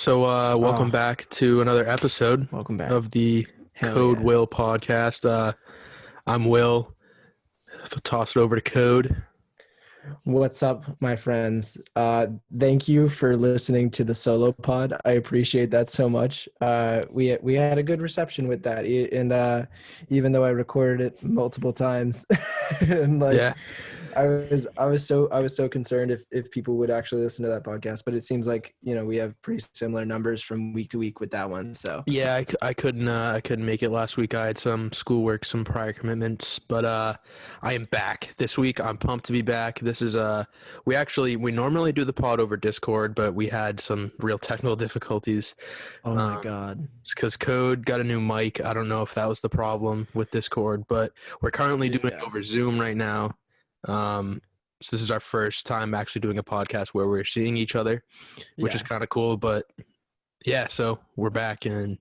Welcome Oh, back to another episode welcome back. of the Hell Code yeah. Will podcast. I'm Will. So toss it over to Code. What's up, my friends? Thank you for listening to the solo pod. I appreciate that so much. We had a good reception with that, and even though I recorded it multiple times, and Yeah, I was so concerned if people would actually listen to that podcast. But it seems like we have pretty similar numbers from week to week with that one. So yeah. I couldn't make it last week. I had some schoolwork, some prior commitments, but I am back this week. I'm pumped to be back. This is we normally do the pod over Discord, but we had some real technical difficulties. oh my god, It's because Code got a new mic. I don't know if that was the problem with Discord, but we're currently doing it yeah, over Zoom right now. So this is our first time actually doing a podcast where we're seeing each other, which is yeah. kind of cool. But yeah, so we're back, and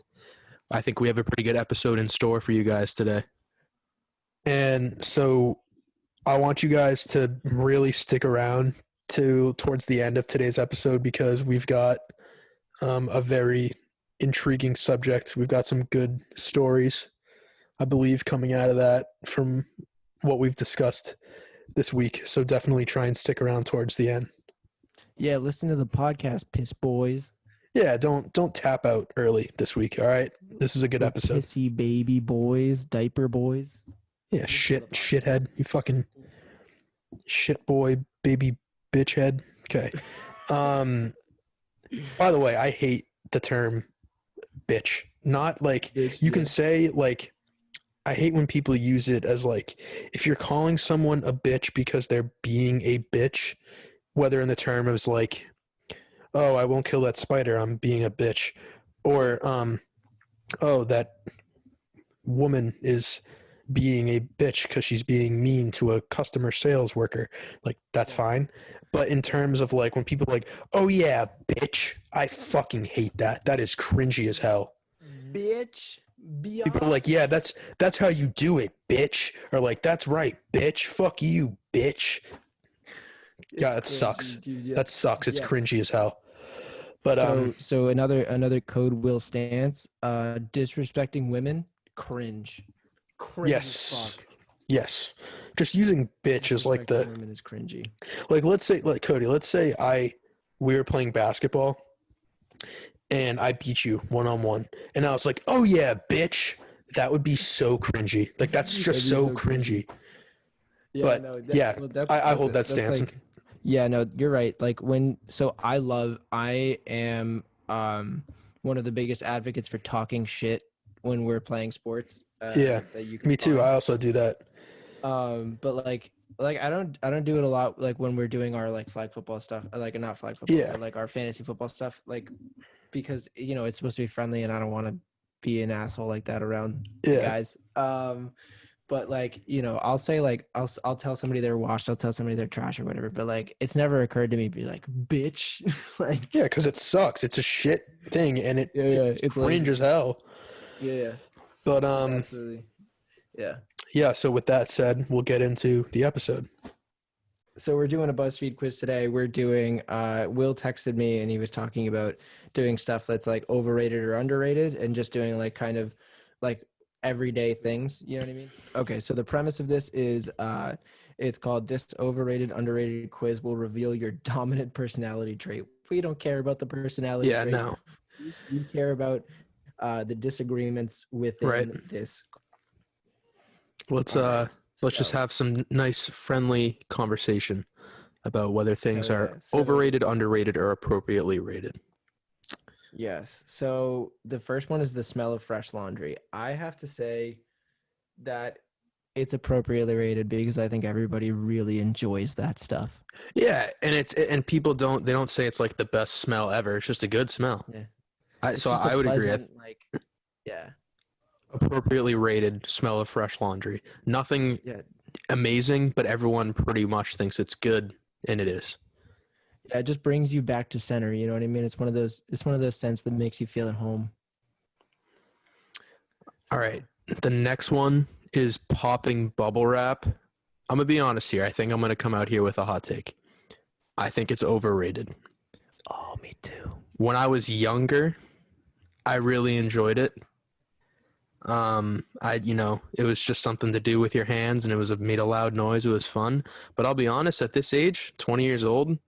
I think we have a pretty good episode in store for you guys today. And so I want you guys to really stick around towards the end of today's episode because we've got a very intriguing subject. We've got some good stories, I believe, coming out of that from what we've discussed this week. So definitely try and stick around towards the end. Yeah, listen to the podcast, piss boys. Yeah, don't tap out early this week, all right? This is a good The episode. pissy baby boys, diaper boys. Yeah, shithead. You fucking shit boy, baby bitch head. Okay. By the way, I hate the term bitch. Not like Bitch, you can yeah. say like I hate when people use it as like if you're calling someone a bitch because they're being a bitch, whether in the term is like, oh, I won't kill that spider, I'm being a bitch, or oh, that woman is being a bitch because she's being mean to a customer sales worker. Like that's fine. But in terms of like when people are like, oh yeah, bitch, I fucking hate that. That is cringy as hell. Bitch. People are like, yeah, that's how you do it, bitch. Or like, that's right, bitch. Fuck you, bitch. Yeah, that sucks. Dude, yeah. That sucks. It's Yeah. cringy as hell. But So another code will stance. Disrespecting women, cringe. Cringe as yes. fuck. Yes. Just using bitch is like Disrespecting the women is cringy. like let's say like Cody, let's say we were playing basketball and I beat you 1-on-1 and I was like, "Oh yeah, bitch." That would be so cringy. Like that's just That'd be so so cringy. Yeah, But no, yeah, well, I hold that that's stance. like, yeah, no, you're right. Like I am one of the biggest advocates for talking shit when we're playing sports. Yeah, That you can me too. find. I also do that. But like I don't do it a lot. Like when we're doing our like flag football stuff, like not flag football, Yeah. but like our fantasy football stuff. Like because it's supposed to be friendly, and I don't want to be an asshole like that around the Yeah. guys. But like I'll say like I'll tell somebody they're washed, I'll tell somebody they're trash or whatever, but like it's never occurred to me to be like bitch. Like Yeah, because it sucks. It's a shit thing, and it's it's cringe like as hell. yeah, But absolutely. yeah. So with that said, we'll get into the episode. So we're doing a BuzzFeed quiz today. We're doing Will texted me and he was talking about doing stuff that's like overrated or underrated and just doing like kind of like everyday things, you know what I mean? Okay, so the premise of this is it's called This Overrated Underrated Quiz Will Reveal Your Dominant Personality Trait. We don't care about the personality Yeah, trait. no. We care about the disagreements within Right. this. Let's All right, let's just so- have some nice friendly conversation about whether things Hell are yeah. So- overrated, underrated, or appropriately rated. Yes. So the first one is the smell of fresh laundry. I have to say that it's appropriately rated because I think everybody really enjoys that stuff. Yeah, and people don't say it's like the best smell ever. It's just a good smell. Yeah. So just a I would agree. pleasant, like, yeah. Appropriately rated smell of fresh laundry. Nothing Yeah. amazing, but everyone pretty much thinks it's good, and it is. Yeah, it just brings you back to center, you know what I mean? It's one of those scents that makes you feel at home. All right. The next one is popping bubble wrap. I'm going to be honest here. I think I'm going to come out here with a hot take. I think it's overrated. Oh, me too. when I was younger, I really enjoyed it. It was just something to do with your hands, and it made a loud noise. It was fun. But I'll be honest, at this age, 20 years old,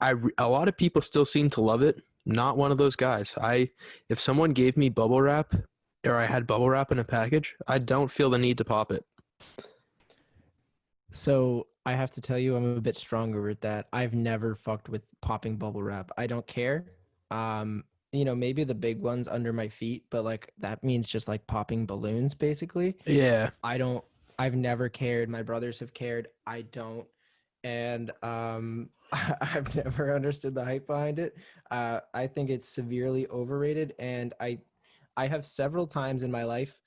a lot of people still seem to love it. Not one of those guys. If someone gave me bubble wrap, or I had bubble wrap in a package, I don't feel the need to pop it. So I have to tell you, I'm a bit stronger with that. I've never fucked with popping bubble wrap. I don't care. Maybe the big ones under my feet, but like that means just like popping balloons, basically. Yeah. I've never cared. My brothers have cared. I don't. And I've never understood the hype behind it. I think it's severely overrated, and I have several times in my life,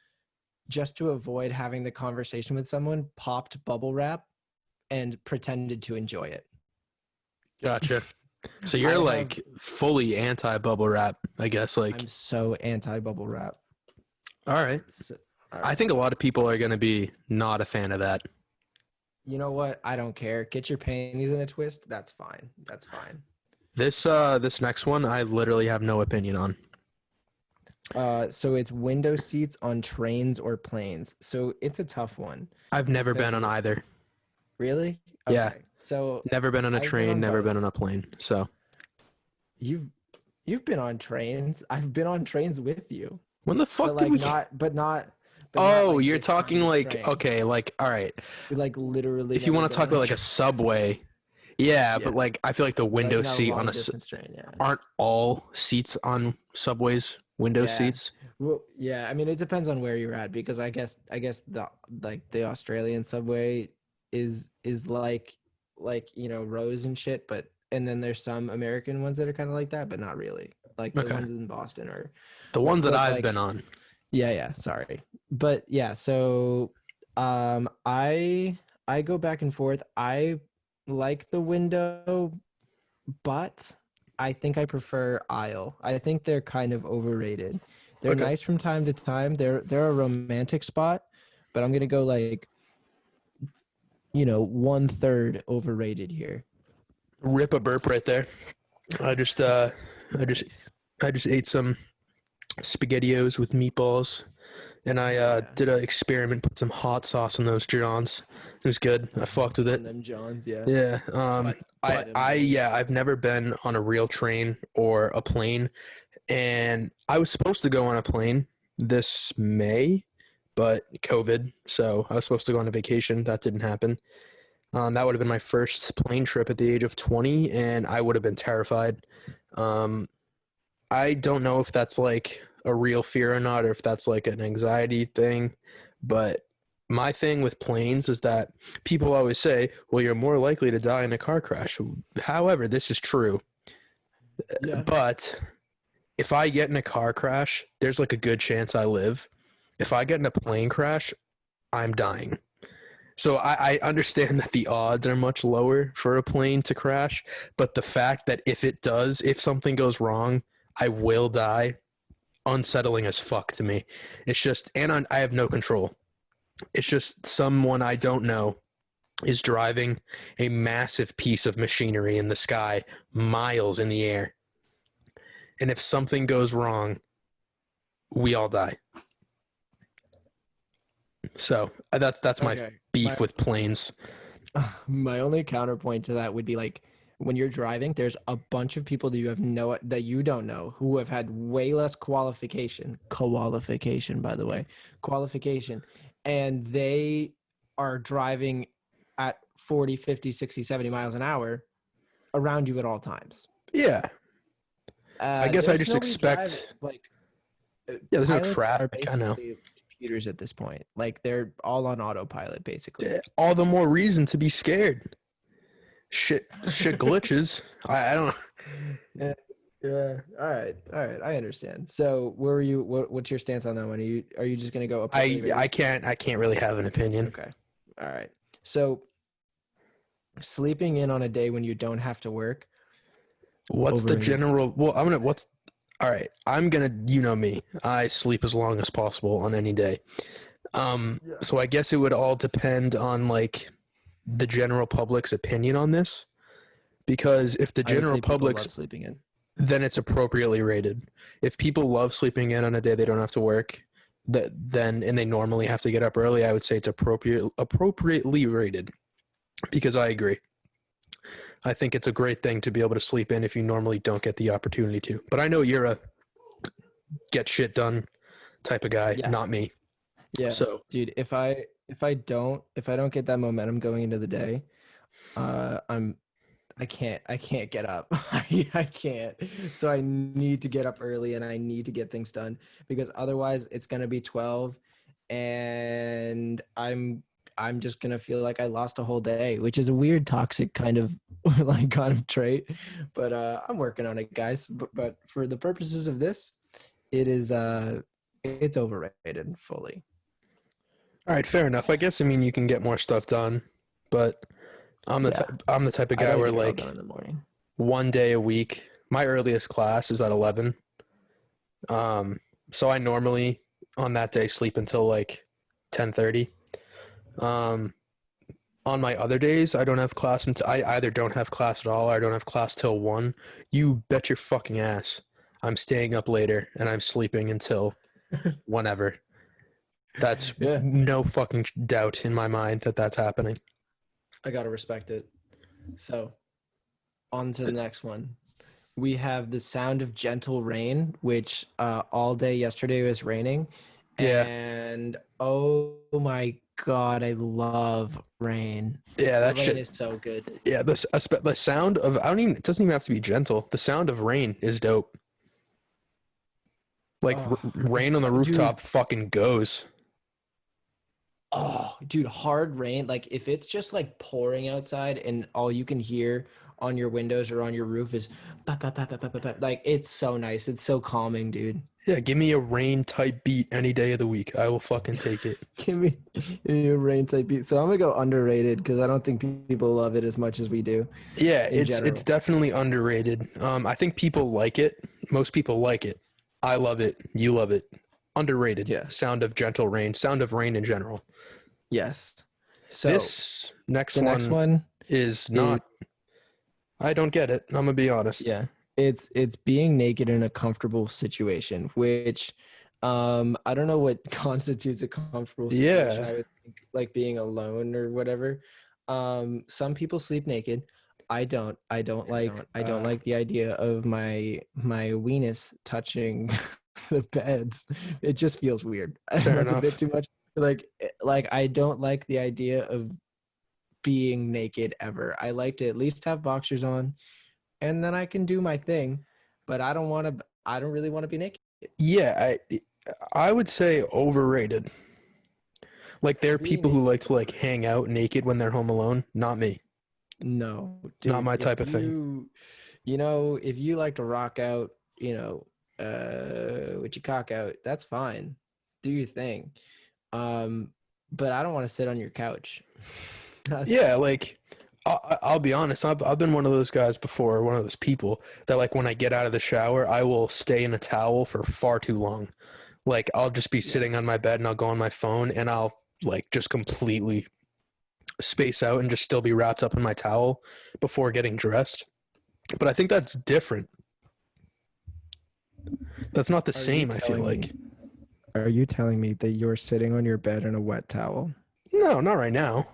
just to avoid having the conversation with someone, popped bubble wrap and pretended to enjoy it. Gotcha. So you're like fully anti bubble wrap, I guess. Like, I'm so anti bubble wrap. all right. I think a lot of people are going to be not a fan of that. You know what? I don't care. Get your panties in a twist. That's fine. That's fine. This next one, I literally have no opinion on. So it's window seats on trains or planes. So it's a tough one. I've never been on either. Really? Okay. Yeah. So never been on a train, never both. been on a plane. So you've been on trains. I've been on trains with you. When the fuck but did we? Not. Oh, like you're talking like train. Okay, like all right. Like literally. If you want to talk about like a subway, yeah, but like I feel like the window seat on a train, yeah. Aren't all seats on subways window seats? Well, yeah. I mean, it depends on where you're at, because I guess the Australian subway is like rows and shit, and then there's some American ones that are kind of like that, but not really. Like the ones in Boston are the ones that I've been on. Yeah, sorry. But yeah, so I go back and forth. I like the window, but I think I prefer aisle. I think they're kind of overrated. They're nice from time to time. They're a romantic spot, but I'm gonna go like 1/3 overrated here. Rip a burp right there. I just ate some SpaghettiOs with meatballs, and I did an experiment, put some hot sauce in those Johns. It was good. I fucked with it. Them Johns, yeah. Yeah. I've never been on a real train or a plane, and I was supposed to go on a plane this May, but COVID, so I was supposed to go on a vacation. That didn't happen. That would have been my first plane trip at the age of 20, and I would have been terrified. I don't know if that's like a real fear or not, or if that's like an anxiety thing, but my thing with planes is that people always say, well, you're more likely to die in a car crash. However, this is true. Yeah. But if I get in a car crash, there's like a good chance I live. If I get in a plane crash, I'm dying. So I understand that the odds are much lower for a plane to crash, but the fact that if something goes wrong, I will die, unsettling as fuck to me. It's just, and I have no control. It's just someone I don't know is driving a massive piece of machinery in the sky, miles in the air. And if something goes wrong, we all die. So that's my beef with planes. My only counterpoint to that would be like, when you're driving, there's a bunch of people that you don't know who have had way less qualification, by the way, and they are driving at 40, 50, 60, 70 miles an hour around you at all times. Yeah. I guess I just expect there's no traffic. I know. Computers at this point, like they're all on autopilot basically. All the more reason to be scared. Shit glitches. I don't know. Yeah. All right. I understand. So where are you? What's your stance on that one? Are you just gonna go up? I can't really have an opinion. Okay. All right. So sleeping in on a day when you don't have to work. What's the general? Well, all right. I'm gonna. You know me. I sleep as long as possible on any day. So I guess it would all depend on like the general public's opinion on this, because if the general public's sleeping in, then it's appropriately rated. If people love sleeping in on a day they don't have to work, and they normally have to get up early, I would say it's appropriately rated, because I agree. I think it's a great thing to be able to sleep in if you normally don't get the opportunity to. But I know you're a get shit done type of guy, Yeah. not me. Yeah. So Dude, if I don't get that momentum going into the day, I'm I can't get up. I can't. So I need to get up early and I need to get things done because otherwise it's gonna be 12 and I'm just gonna feel like I lost a whole day, which is a weird toxic kind of kind of trait. But I'm working on it, guys. But for the purposes of this, it's overrated fully. all right, fair enough. I guess, I mean, you can get more stuff done, but Yeah. I'm the type of I guy gotta where get it all done like in the morning. one day a week, my earliest class is at 11. So I normally on that day sleep until like 10:30. Um, on my other days, I don't have class until I either don't have class at all or I don't have class till 1. You bet your fucking ass. I'm staying up later and I'm sleeping until whenever. That's Yeah. no fucking doubt in my mind that that's happening. I gotta respect it. So on to the next one. We have the sound of gentle rain, which all day yesterday was raining. Yeah. And oh my God, I love rain. Yeah, that Rain shit. is so good. Yeah, the sound of, I don't even, it doesn't even have to be gentle. The sound of rain is dope. Like Oh, rain on the dude. rooftop fucking goes. Oh, dude, hard rain. Like if it's just like pouring outside and all you can hear on your windows or on your roof is "Bap, bap, bap, bap, bap, bap, bap," like it's so nice. It's so calming, dude. Yeah, give me a rain type beat any day of the week. I will fucking take it. Give me a rain type beat. So I'm gonna go underrated because I don't think people love it as much as we do Yeah, in it's general. definitely underrated. I think people like it. Most people like it. I love it. You love it. Underrated. Yeah. Sound of gentle rain. Sound of rain in general. Yes. So This next the next one one is is not. I don't get it. I'm gonna be honest. yeah. It's being naked in a comfortable situation, which I don't know what constitutes a comfortable situation. Yeah, I would think like being alone or whatever. Some people sleep naked. I don't. I don't like the idea of my weenus touching the beds. It just feels weird. fair That's a bit enough. too much. Like I don't like the idea of being naked ever. I like to at least have boxers on and then I can do my thing, but I don't really want to be naked. Yeah, I would say overrated. Like there are Being people who naked like is to like overrated. hang out naked when they're home alone. Not me. No, Not dude, my if type of thing. if you like to rock out, with your cock out, that's fine. Do your thing. Um, but I don't want to sit on your couch. Yeah, That's like I'll be honest. I've been one of those guys before. One of those people that like when I get out of the shower, I will stay in a towel for far too long. Like I'll just be yeah. sitting on my bed and I'll go on my phone and I'll like just completely space out and just still be wrapped up in my towel before getting dressed. But I think that's different. That's not the Are you same, I feel telling like. me? Are you telling me that you're sitting on your bed in a wet towel? No, not right now.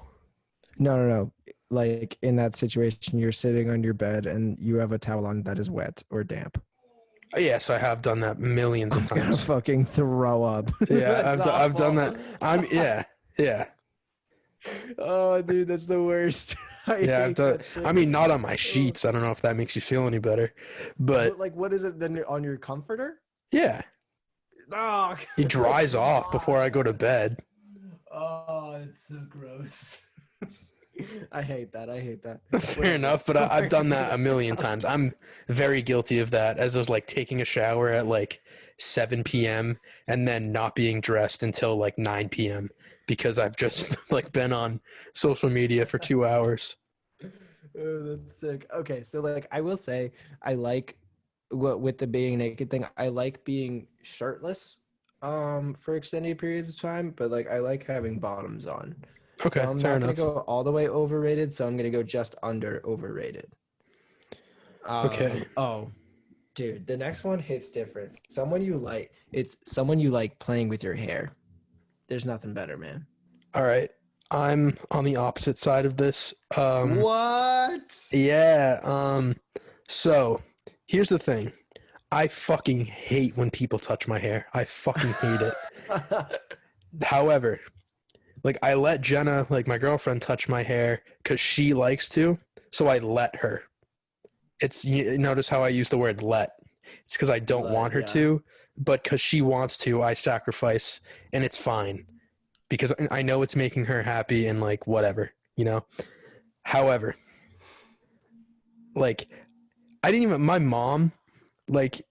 No, no, no. Like in that situation, you're sitting on your bed and you have a towel on that is wet or damp. Yes, I have done that millions of I'm gonna times. fucking throw up. Yeah, That's I've done awful. that. Yeah. Oh, dude, that's the worst. I Yeah, I've hate done. that I shit. mean, not on my Oh, sheets. I don't know if that makes you feel any better, but but like, what is it then on your comforter? yeah, Oh, it dries off before I God. go to bed. Oh, it's so gross. I hate that. I hate that. Fair Whatever. enough, but I've Sorry, done dude. that a million times. I'm very guilty of that. As I was like taking a shower at like 7 p.m. and then not being dressed until like 9 p.m. because I've just like been on social media for 2 hours. Oh, that's sick. Okay, so like I will say I like what with the being naked thing, I like being shirtless for extended periods of time, but like I like having bottoms on. So Okay, I'm fair not gonna enough. go all the way overrated, so I'm gonna go just under overrated. Okay, Oh, Dude, the next one hits different. Someone you like. It's someone you like playing with your hair. There's nothing better, man. All right. I'm on the opposite side of this. What? Yeah. So here's the thing. I fucking hate when people touch my hair. I fucking hate it. However, like I let Jenna, like my girlfriend, touch my hair because she likes to. So I let her. It's, you notice how I use the word let. It's because I don't want her Yeah. to, but because she wants to, I sacrifice, and it's fine because I know it's making her happy and like whatever, you know. However, like I didn't even my mom, like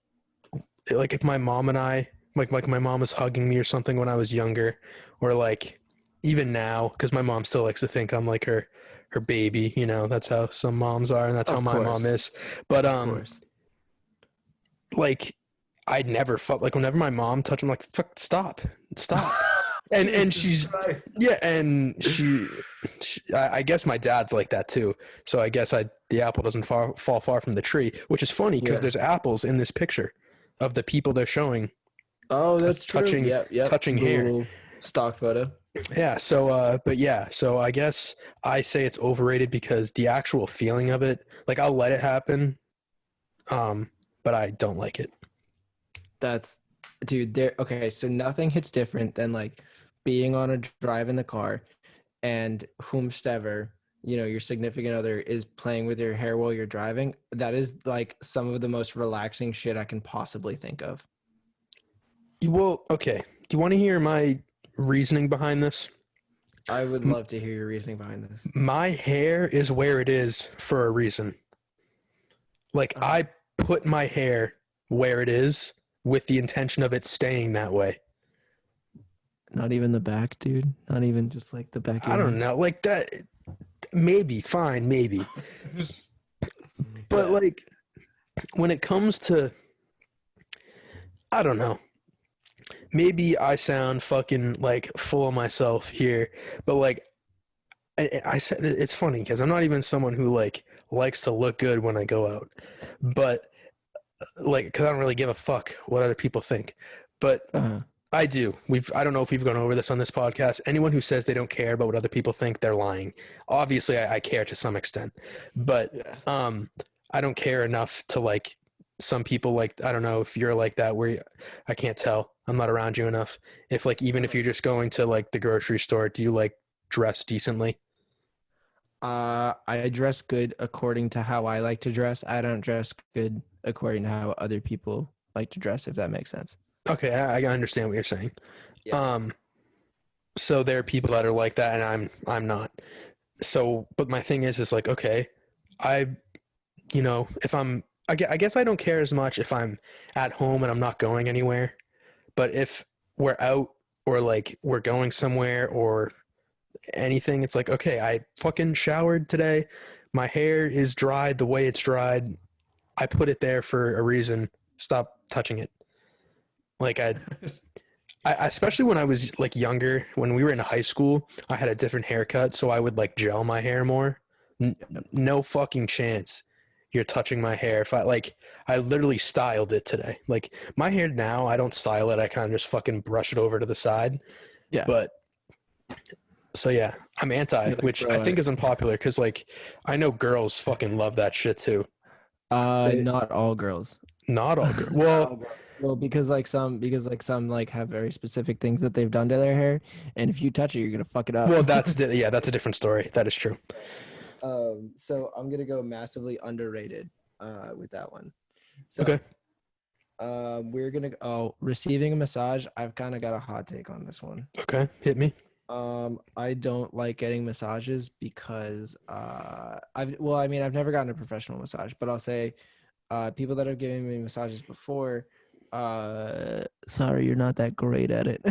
if my mom and I like my mom was hugging me or something when I was younger, or like even now because my mom still likes to think I'm like her baby, you know. That's how some moms are, and that's how Of my mom course. is. But Of course. like I'd never felt like whenever my mom touched, I'm like, fuck, stop. And Jesus she's Christ. yeah, and I guess my dad's like that too. So I guess the apple doesn't fall far from the tree, which is funny because Yeah. there's apples in this picture of the people they're showing Oh, that's true. touching Yep. touching hair. Little stock photo. Yeah, so but yeah, so I guess I say it's overrated because the actual feeling of it, like I'll let it happen, but I don't like it. That's dude, there okay, so nothing hits different than like being on a drive in the car and whomstever, your significant other is playing with your hair while you're driving. That is like some of the most relaxing shit I can possibly think of. Well, okay. Do you want to hear my reasoning behind this? I would love to hear your reasoning behind this. My hair is where it is for a reason. Like I put my hair where it is with the intention of it staying that way. Not even the back, dude. Not even just like the back of I your don't head. know. Like that maybe, fine, maybe. But Yeah. like when it comes to I don't know. Maybe I sound fucking like full of myself here, but like I said it's funny because I'm not even someone who like likes to look good when I go out, but like because I don't really give a fuck what other people think, but Uh-huh. I do. I don't know if we've gone over this on this podcast. Anyone who says they don't care about what other people think, they're lying. Obviously, I care to some extent, but Yeah. I don't care enough to like some people. Like I don't know if you're like that where I can't tell. I'm not around you enough. If like even if you're just going to like the grocery store, do you like dress decently? I dress good according to how I like to dress. I don't dress good according to how other people like to dress, if that makes sense. Okay, I understand what you're saying. Yeah. Um, so there are people that are like that, and I'm not. So, but my thing is like, okay, I, if I guess I don't care as much if I'm at home and I'm not going anywhere. But if we're out or like we're going somewhere or anything, it's like, okay, I fucking showered today. My hair is dried the way it's dried. I put it there for a reason. Stop touching it. Like I especially when I was like younger, when we were in high school, I had a different haircut, so I would like gel my hair more. No fucking chance you're touching my hair. If I literally styled it today. Like my hair now, I don't style it. I kind of just fucking brush it over to the side. Yeah. But so yeah, I'm anti, You're like, which I bro, think is unpopular because like I know girls fucking love that shit too. not all girls. Not all girls. Not Well, all girls. Well, because some like have very specific things that they've done to their hair, and if you touch it, you're gonna fuck it up. yeah, that's a different story. That is true. So I'm gonna go massively underrated with that one. So Okay. we're gonna receiving a massage. I've kind of got a hot take on this one. Okay. Hit me. I don't like getting massages because I've never gotten a professional massage, but I'll say people that have given me massages before, sorry, you're not that great at it.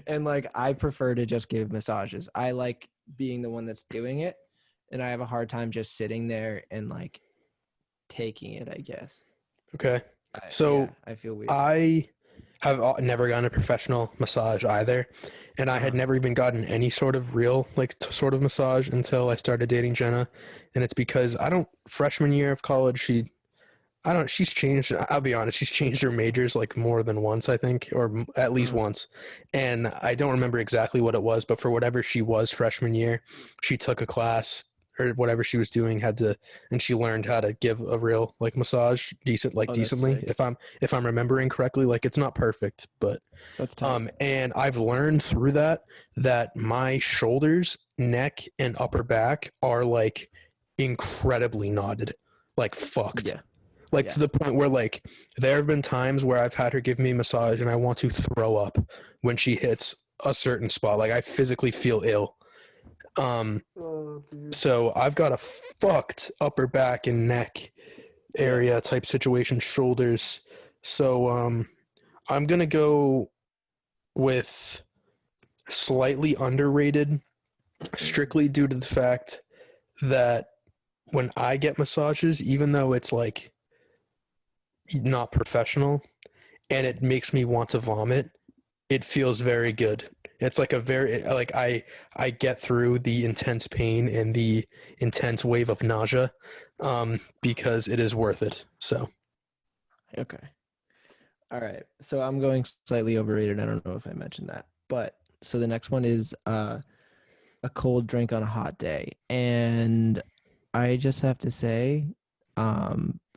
And like I prefer to just give massages. I like being the one that's doing it, and I have a hard time just sitting there and like taking it, I guess. Okay. So I feel weird. I have never gotten a professional massage either, and I had Uh-huh. never even gotten any sort of real like sort of massage until I started dating Jenna, and it's because freshman year of college I don't. She's changed. I'll be honest. She's changed her majors like more than once, I think, or at least Mm, once. And I don't remember exactly what it was, but for whatever she was freshman year, she took a class or whatever she was doing had to, and she learned how to give a real like massage oh, that's decently. sick. If I'm remembering correctly, like it's not perfect, but That's tight. and I've learned through that my shoulders, neck, and upper back are like incredibly knotted, like fucked, Yeah. like Yeah. to the point where like there have been times where I've had her give me a massage and I want to throw up when she hits a certain spot. Like I physically feel ill. Um, Oh, dude. so I've got a fucked upper back and neck Yeah. area type situation, shoulders. So I'm gonna go with slightly underrated, strictly due to the fact that when I get massages, even though it's like not professional and it makes me want to vomit, it feels very good. It's like a very like I get through the intense pain and the intense wave of nausea because it is worth it. So Okay. All right. So I'm going slightly overrated. I don't know if I mentioned that. But so the next one is a cold drink on a hot day. And I just have to say,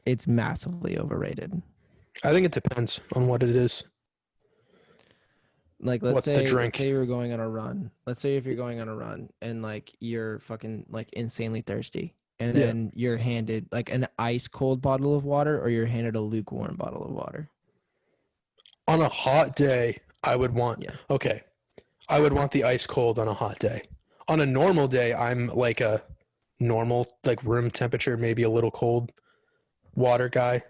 it's massively overrated. I think it depends on what it is. Like What's the let's say drink? you were going on a run. Let's say if you're going on a run and like you're fucking like insanely thirsty and Yeah. then you're handed like an ice cold bottle of water or you're handed a lukewarm bottle of water. On a hot day, I would want Yeah. okay. I would want the ice cold on a hot day. On a normal day, I'm like a normal like room temperature, maybe a little cold water guy.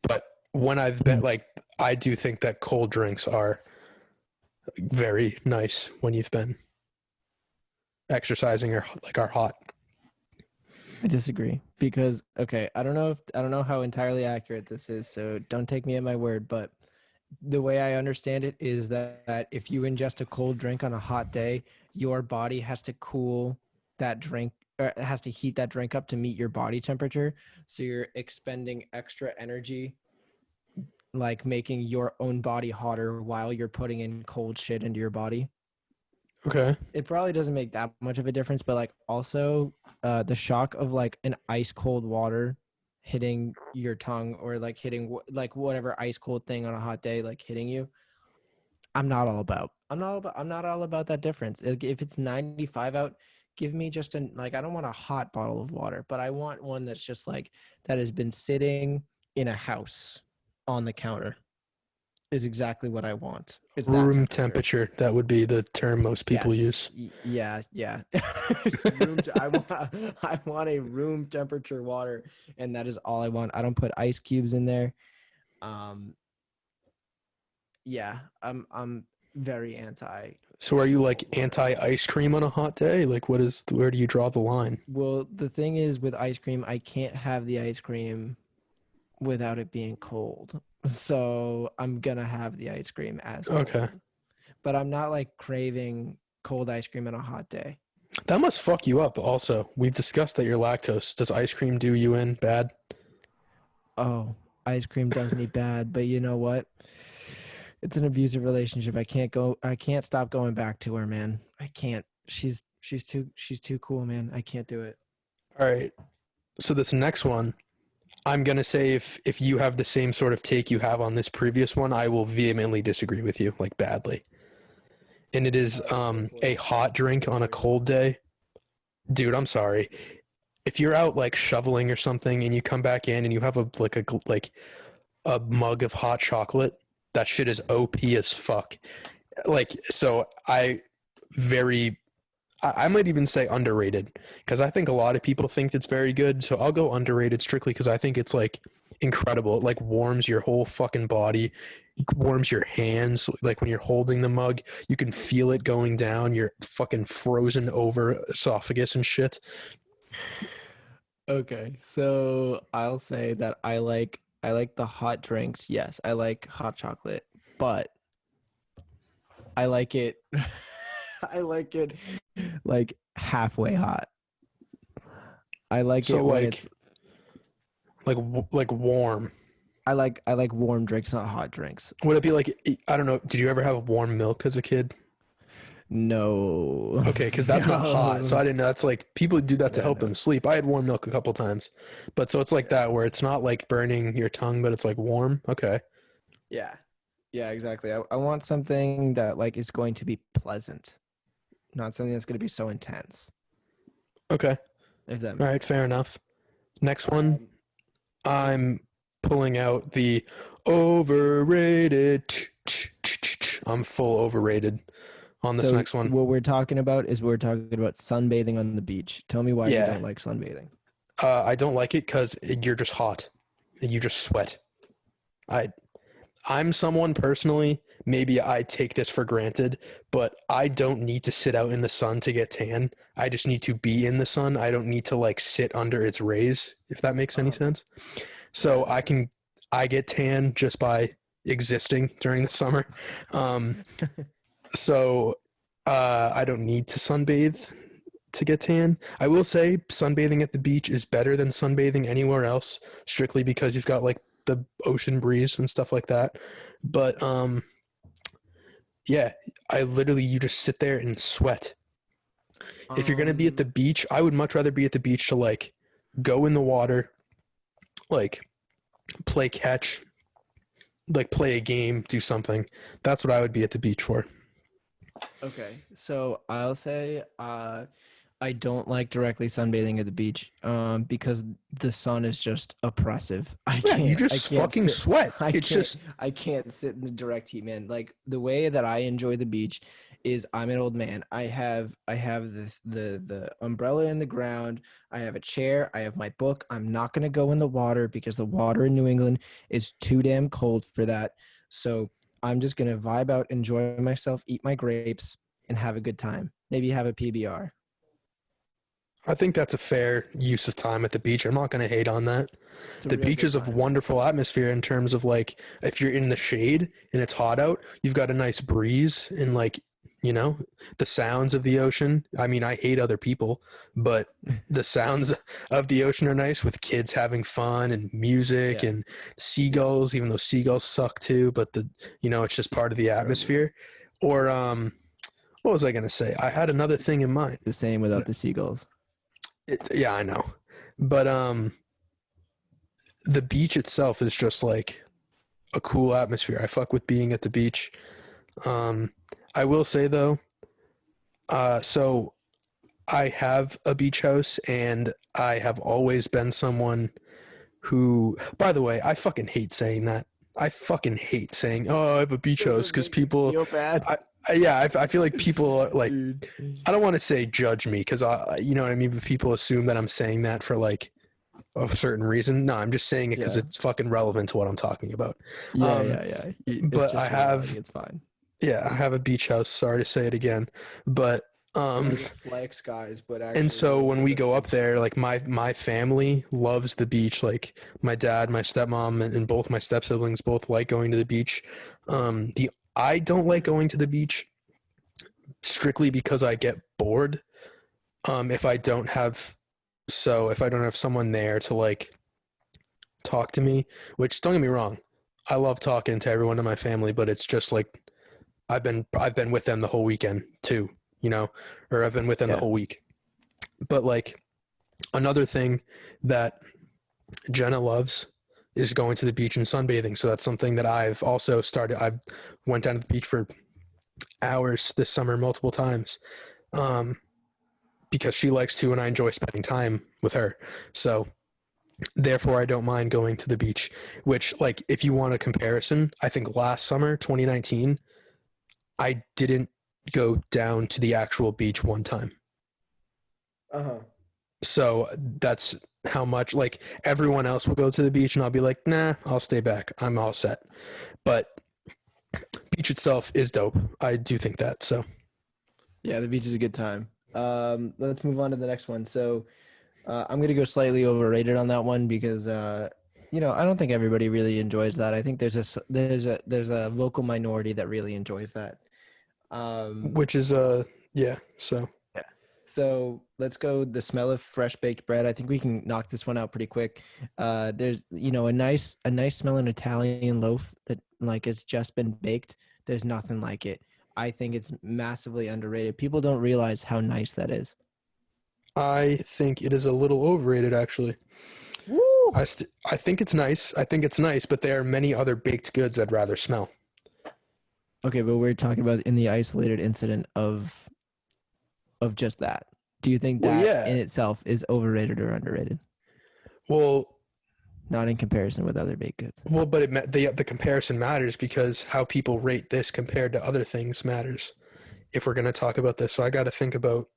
But when I've been Mhm. like I do think that cold drinks are very nice when you've been exercising or like are hot. I disagree because okay, I don't know how entirely accurate this is, so don't take me at my word, but the way I understand it is that if you ingest a cold drink on a hot day, your body has to cool that drink or it has to heat that drink up to meet your body temperature. So you're expending extra energy, like making your own body hotter while you're putting in cold shit into your body. Okay. It probably doesn't make that much of a difference, but like also the shock of like an ice cold water hitting your tongue or like hitting like whatever ice cold thing on a hot day like hitting you. I'm not all about that difference. If it's 95 out, give me just an like I don't want a hot bottle of water, but I want one that's just like that has been sitting in a house on the counter is exactly what I want. It's that Room temperature. temperature, that would be the term most people Yes. use. Yeah. Yeah. I want a room temperature water, and that is all I want. I don't put ice cubes in there. Um. Yeah. I'm very anti. So are you like Cold water. anti ice cream on a hot day? Like where do you draw the line? Well, the thing is with ice cream, I can't have the ice cream without it being cold. So I'm gonna have the ice cream as Okay. cold. But I'm not like craving cold ice cream on a hot day. That must fuck you up also. We've discussed that you're lactose. Does ice cream do you in bad? Oh, ice cream does me bad, but you know what? It's an abusive relationship. I can't stop going back to her, man. I can't. She's too cool, man. I can't do it. All right. So this next one, I'm gonna say if you have the same sort of take you have on this previous one, I will vehemently disagree with you, like badly. And it is All right, go for a it. hot drink I'm on a very cold ready. day. Dude, I'm sorry. If you're out like shoveling or something and you come back in and you have a mug of hot chocolate, that shit is OP as fuck. Like so very I might even say underrated because I think a lot of people think it's very good. So I'll go underrated strictly because I think it's like incredible. It like warms your whole fucking body, it warms your hands. Like when you're holding the mug, you can feel it going down your fucking frozen over esophagus and shit. Okay, so I'll say that I like the hot drinks. Yes, I like hot chocolate, but I like it I like it like halfway hot. I like So it when it's like warm. I like warm drinks, not hot drinks. Would it be like, I don't know, did you ever have warm milk as a kid? No. Okay, because that's not hot. So No. I didn't know. That's like people do that to No, help no. them sleep. I had warm milk a couple times. But so it's like Yeah. that where it's not like burning your tongue, but it's like warm. Okay. Yeah. Yeah, exactly. I want something that like is going to be pleasant, not something that's going to be so intense. Okay. If that All makes right, sense. fair enough. Next one, Um, yeah. I'm pulling out the overrated. I'm full overrated on this So next one. what we're talking about is we're talking about sunbathing on the beach. Tell me why you Yeah. don't like sunbathing. I don't like it because you're just hot. You just sweat. I I'm someone personally, maybe I take this for granted, but I don't need to sit out in the sun to get tan. I just need to be in the sun. I don't need to like sit under its rays, if that makes any Uh-huh. sense. Yeah, So yeah, I get tan just by existing during the summer. Um, yeah. so I don't need to sunbathe to get tan. I will say sunbathing at the beach is better than sunbathing anywhere else, strictly because you've got like the ocean breeze and stuff like that. But yeah, I literally you just sit there and sweat. If you're gonna be at the Um, beach, I would much rather be at the beach to like go in the water, like play catch, like play a game, do something. That's what I would be at the beach for. okay. So I'll say I don't like directly sunbathing at the beach because the sun is just oppressive. Yeah, you just I can't fucking sit sweat. It's just I can't sit in the direct heat, man. Like the way that I enjoy the beach is I'm an old man. I have the umbrella in the ground. I have a chair. I have my book. I'm not gonna go in the water because the water in New England is too damn cold for that. So I'm just gonna vibe out, enjoy myself, eat my grapes, and have a good time. Maybe have a PBR. I think that's a fair use of time at the beach. I'm not going to hate on that. It's a The real beach good is a time. wonderful atmosphere in terms of like if you're in the shade and it's hot out, you've got a nice breeze and like, you know, the sounds of the ocean. I mean, I hate other people, but the sounds of the ocean are nice with kids having fun and music Yeah, and yeah. seagulls, even though seagulls suck too, but it's just part of the Terrible. atmosphere. Or what was I going to say? I had another thing in mind. The same without the seagulls. Yeah, I know. But the beach itself is just like a cool atmosphere. I fuck with being at the beach. Um I will say though, so I have a beach house and I have always been someone who, by the way, I fucking hate saying that. I fucking hate saying, "Oh, I have a beach Does house," it because make you people, feel bad? I feel like people are like, Dude. I don't want to say judge me because you know what I mean, but people assume that I'm saying that for like a certain reason. No, I'm just saying it because Yeah. it's fucking relevant to what I'm talking about. Yeah, Um, yeah, yeah. It's but just reality. It's fine. I have a beach house. Sorry to say it again, but Sorry to flex, guys, but and actually, so we when live we in a go up beach there, town. like my family loves the beach. Like my dad, my stepmom, and both my step siblings both like going to the beach. The I don't like going to the beach strictly because I get bored. If I don't have if I don't have someone there to like talk to me, which don't get me wrong, I love talking to everyone in my family, but it's just like I've been with them the whole weekend too, you know, or I've been with them the Yeah. whole week. But like another thing that Jenna loves is going to the beach and sunbathing. So that's something that I've also started. I went down to the beach for hours this summer multiple times um, because she likes to, and I enjoy spending time with her. So therefore, I don't mind going to the beach. Which, like, if you want a comparison, I think last summer, 2019, I didn't go down to the actual beach one time. Uh-huh. So that's how much like everyone else will go to the beach and I'll be like, nah, I'll stay back. I'm all set. But beach itself is dope. I do think that. So Yeah, the beach is a good time. Let's move on to the next one. So, I'm gonna go slightly overrated on that one because I don't think everybody really enjoys that. I think there's a vocal minority that really enjoys that. Um, which is yeah. So yeah. So let's go the smell of fresh baked bread. I think we can knock this one out pretty quick. There's a nice smelling Italian loaf that like it's just been baked. There's nothing like it. I think it's massively underrated. People don't realize how nice that is. I think it is a little overrated, actually. Woo! I think it's nice. I think it's nice, but there are many other baked goods I'd rather smell. Okay, but we're talking about in the isolated incident of just that. Do you think Well, that yeah. in itself is overrated or underrated? Well, Not in comparison with other baked goods. but the comparison matters because how people rate this compared to other things matters. If we're going to talk about this, so I got to think about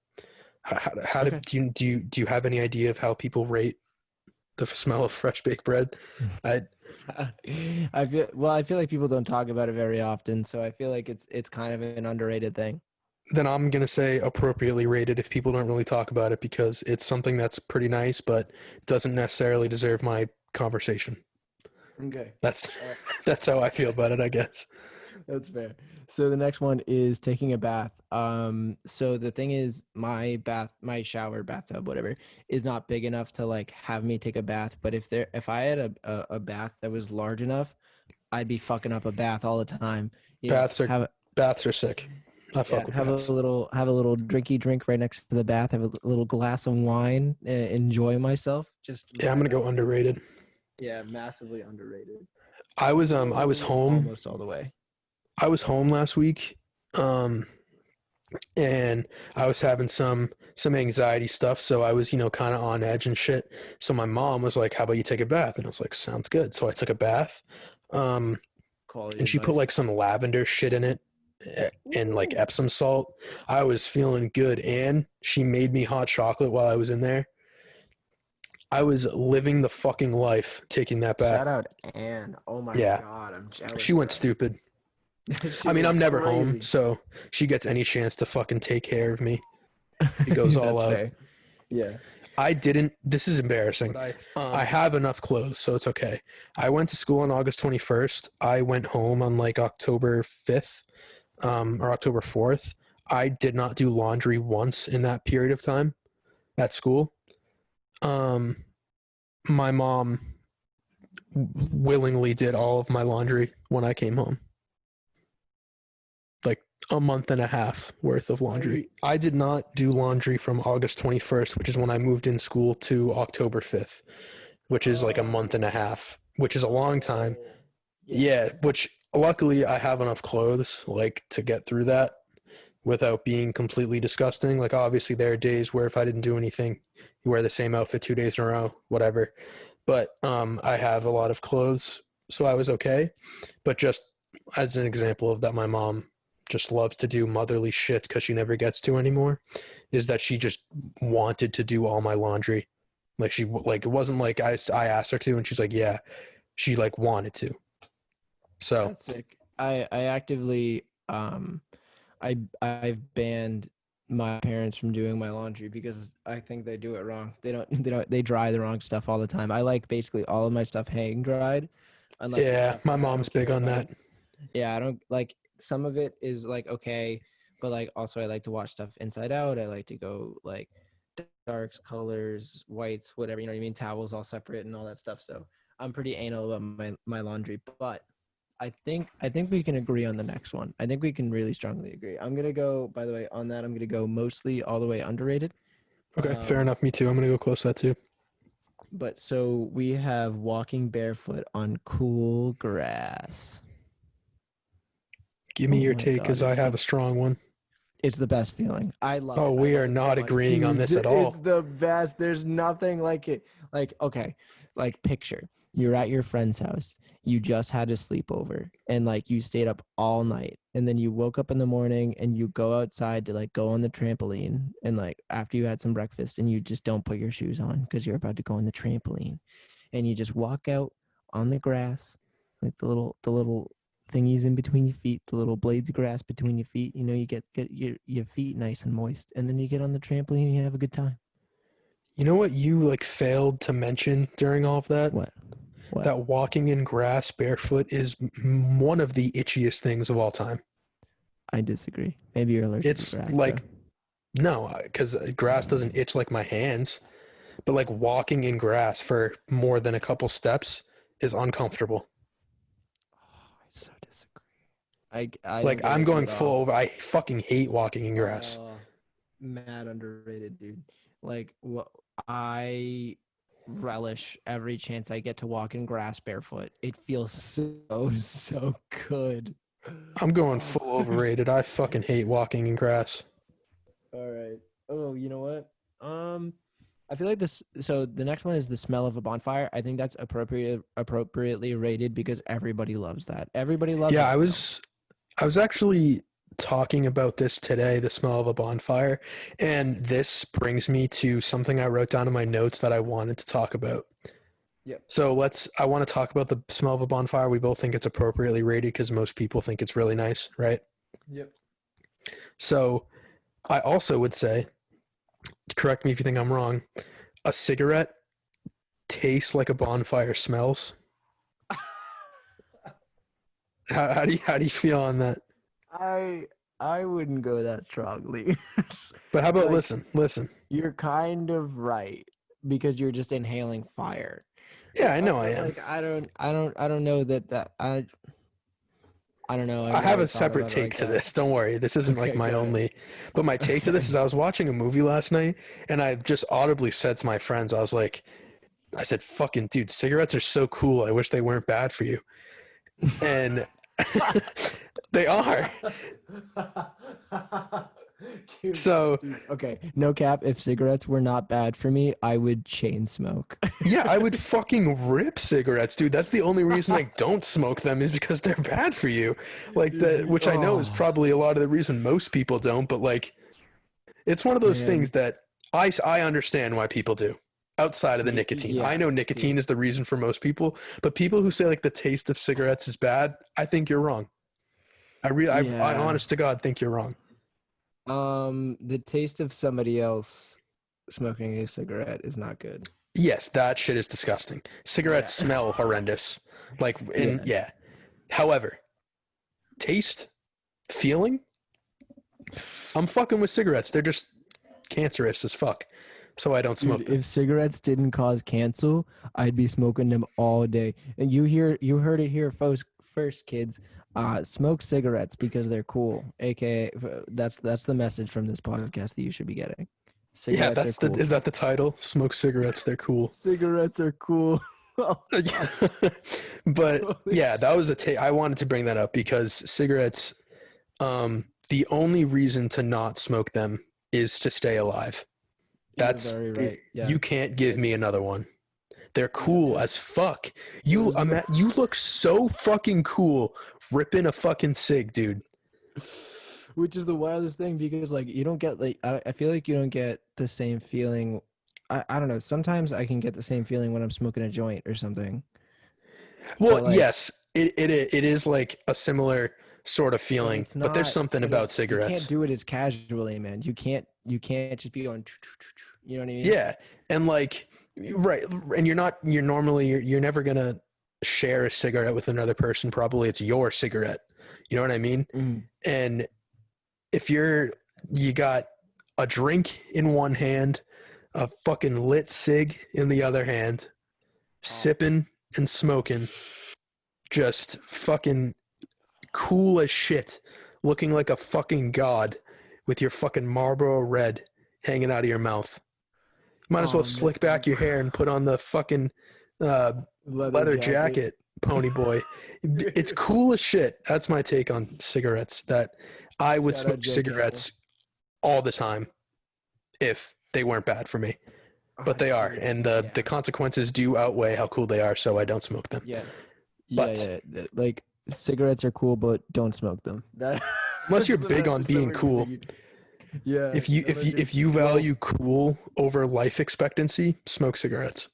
how Okay. do you have any idea of how people rate the smell of fresh baked bread? I I feel like people don't talk about it very often, so I feel like it's kind of an underrated thing. Then I'm going to say appropriately rated if people don't really talk about it because it's something that's pretty nice, but doesn't necessarily deserve my conversation. Okay. That's All right. that's how I feel about it, I guess. That's fair. So the next one is taking a bath. So the thing is my shower, bathtub, whatever, is not big enough to like have me take a bath. But if I had a bath that was large enough, I'd be fucking up a bath all the time. You know, Baths are baths are sick. I fuck with have a baths. little drinky drink right next to the bath, have a little glass of wine, enjoy myself. Just Yeah, I'm right gonna up. go underrated. Yeah, massively underrated. I was Low home. almost all the way. I was home last week. Um and I was having some anxiety stuff, so I was, kind of on edge and shit. So my mom was like, "How about you take a bath?" And I was like, "Sounds good." So I took a bath. Um Quality and she put advice. like some lavender shit in it and like Ooh. Epsom salt. I was feeling good, and she made me hot chocolate while I was in there. I was living the fucking life taking that Shout bath. out Anne. Oh my Yeah, god, I'm she jealous, went bro. stupid. I She mean, went I'm never home, crazy. so she gets any chance to fucking take care of me. She goes all That's out. fair. Yeah. I didn't. This is embarrassing. But I I have enough clothes, so it's okay. I went to school on August 21st. I went home on like October 5th, or October 4th. I did not do laundry once in that period of time at school. Um, my mom willingly did all of my laundry when I came home, like a month and a half worth of laundry. I did not do laundry from August 21st, which is when I moved in school, to October 5th, which is like a month and a half, which is a long time. Oh, Yeah, yes. which luckily I have enough clothes like to get through that without being completely disgusting. Like obviously there are days where if I didn't do anything, you wear the same outfit 2 days in a row, whatever. But I have a lot of clothes, so I was okay. But just as an example of that, my mom just loves to do motherly shit because she never gets to anymore. Is that she just wanted to do all my laundry? Like it wasn't like I asked her to, and she's like, yeah, she like wanted to. So That's sick. I actively I've banned my parents from doing my laundry because I think they do it wrong. They dry the wrong stuff all the time. I like basically all of my stuff hang dried unless it's yeah, stuff my that I mom's don't big care on about. that. Yeah, I don't like some of it is like okay, but like also I like to wash stuff inside out. I like to go like darks, colors, whites, whatever, you know what I mean? Towels all separate and all that stuff. So I'm pretty anal about my laundry, but I think we can agree on the next one. I think we can really strongly agree. I'm gonna go, by the way, on that, I'm gonna go mostly all the way underrated. Okay, fair Um, enough. Me too. I'm gonna go close to that too. but so we have walking barefoot on cool grass. Give me Oh your my take, god, because I have a strong one. it's the best feeling. I love Oh, it. I we love are it so not much. agreeing on Dude, this at it's all. the best. There's nothing like it. Like, okay, like picture you're at your friend's house. You just had a sleepover and like you stayed up all night. And then you woke up in the morning and you go outside to like go on the trampoline. And like after you had some breakfast and you just don't put your shoes on because you're about to go on the trampoline. And you just walk out on the grass, like the little thingies in between your feet, the little blades of grass between your feet. You know, you get your feet nice and moist, and then you get on the trampoline and you have a good time. You know what you like failed to mention during all of that? What? What? That walking in grass barefoot is one of the itchiest things of all time. I disagree. Maybe you're allergic to It's grass, bro. like No, because grass doesn't itch like my hands. But like walking in grass for more than a couple steps is uncomfortable. I so disagree. I don't Like get I'm itchy going at all. full over. I fucking hate walking in grass. Oh, mad underrated, dude. Like what I relish every chance I get to walk in grass barefoot. It feels so good. I'm going Oh. full overrated. I fucking hate walking in grass. All right. Oh, you know what? I feel like this. So the next one is the smell of a bonfire. I think that's appropriately rated because everybody loves that. Everybody loves Yeah, that smell. I was actually talking about this today, the smell of a bonfire, and this brings me to something I wrote down in my notes that I wanted to talk about. Yep. So I want to talk about the smell of a bonfire. We both think it's appropriately rated because most people think it's really nice, right? Yep. So I also would say, correct me if you think I'm wrong, a cigarette tastes like a bonfire smells. How do you feel on that? I I wouldn't go that strongly. But how about Like listen. you're kind of right because you're just inhaling fire. Yeah, I know I But am. like I don't know that I don't know. I've I have never a thought separate about it take like to that. this. Don't worry. This isn't like Okay, my go ahead. only, but my take to this is Okay. I was watching a movie last night and I just audibly said to my friends, I was like, I said, fucking dude, cigarettes are so cool. I wish they weren't bad for you. And they are. Dude, So dude, okay. No cap. If cigarettes were not bad for me, I would chain smoke. yeah, I would fucking rip cigarettes, dude. That's the only reason I don't smoke them is because they're bad for you. Like Dude, the, you which I know is oh probably a lot of the reason most people don't, but like it's one of those things man. that I understand why people do outside of the nicotine. I Yeah, know nicotine dude. is the reason for most people, but people who say like the taste of cigarettes is bad, I think you're wrong. I Yeah. honest to God think you're wrong. The taste of somebody else smoking a cigarette is not good. Yes, that shit is disgusting. Yeah. Cigarettes smell horrendous. Like, and Yeah. yeah. However, taste, feeling, I'm fucking with cigarettes. They're just cancerous as fuck. So I don't Dude, smoke them. if cigarettes didn't cause cancel, I'd be smoking them all day. And you heard it here first, kids. Smoke cigarettes because they're cool. AKA, that's the message from this podcast that you should be getting. Yeah, Cigarettes are cool. is that the title? Smoke cigarettes, they're cool. Cigarettes are cool. But Holy yeah, that was a shit. I wanted to bring that up because cigarettes, the only reason to not smoke them is to stay alive. You're That's very it, right. Yeah. you can't give me another one. They're Yeah. cool as fuck. Those are the You look so fucking cool ripping a fucking cig, dude. which is the wildest thing because like you don't get like I feel like you don't get the same feeling. I don't know. Sometimes I can get the same feeling when I'm smoking a joint or something. Well, But like yes, it is like a similar sort of but feeling, it's but there's not something but about it's you can't cigarettes. do it as casually, man. You can't just be going you know what I mean? Yeah, and like right, and you're never gonna share a cigarette with another person. Probably it's your cigarette. You know what I mean? Mhm. And if you got a drink in one hand, a fucking lit cig in the other hand, Oh, sipping and smoking, just fucking cool as shit, looking like a fucking god with your fucking Marlboro Red hanging out of your mouth. Might as well oh slick back man. your hair and put on the fucking uh, Leather leather jacket. jacket, pony boy. It's cool as shit. That's my take on cigarettes. That I would Shout out smoke J. Camel. cigarettes all the time if they weren't bad for me. Oh, But they are, dude. and the Yeah. consequences do outweigh how cool they are, so I don't smoke them. Yeah. But Like cigarettes are cool, but don't smoke them. unless you're That's the big on message that being we're cool, giving you. Yeah, unless you're if you well, value cool over life expectancy, smoke cigarettes.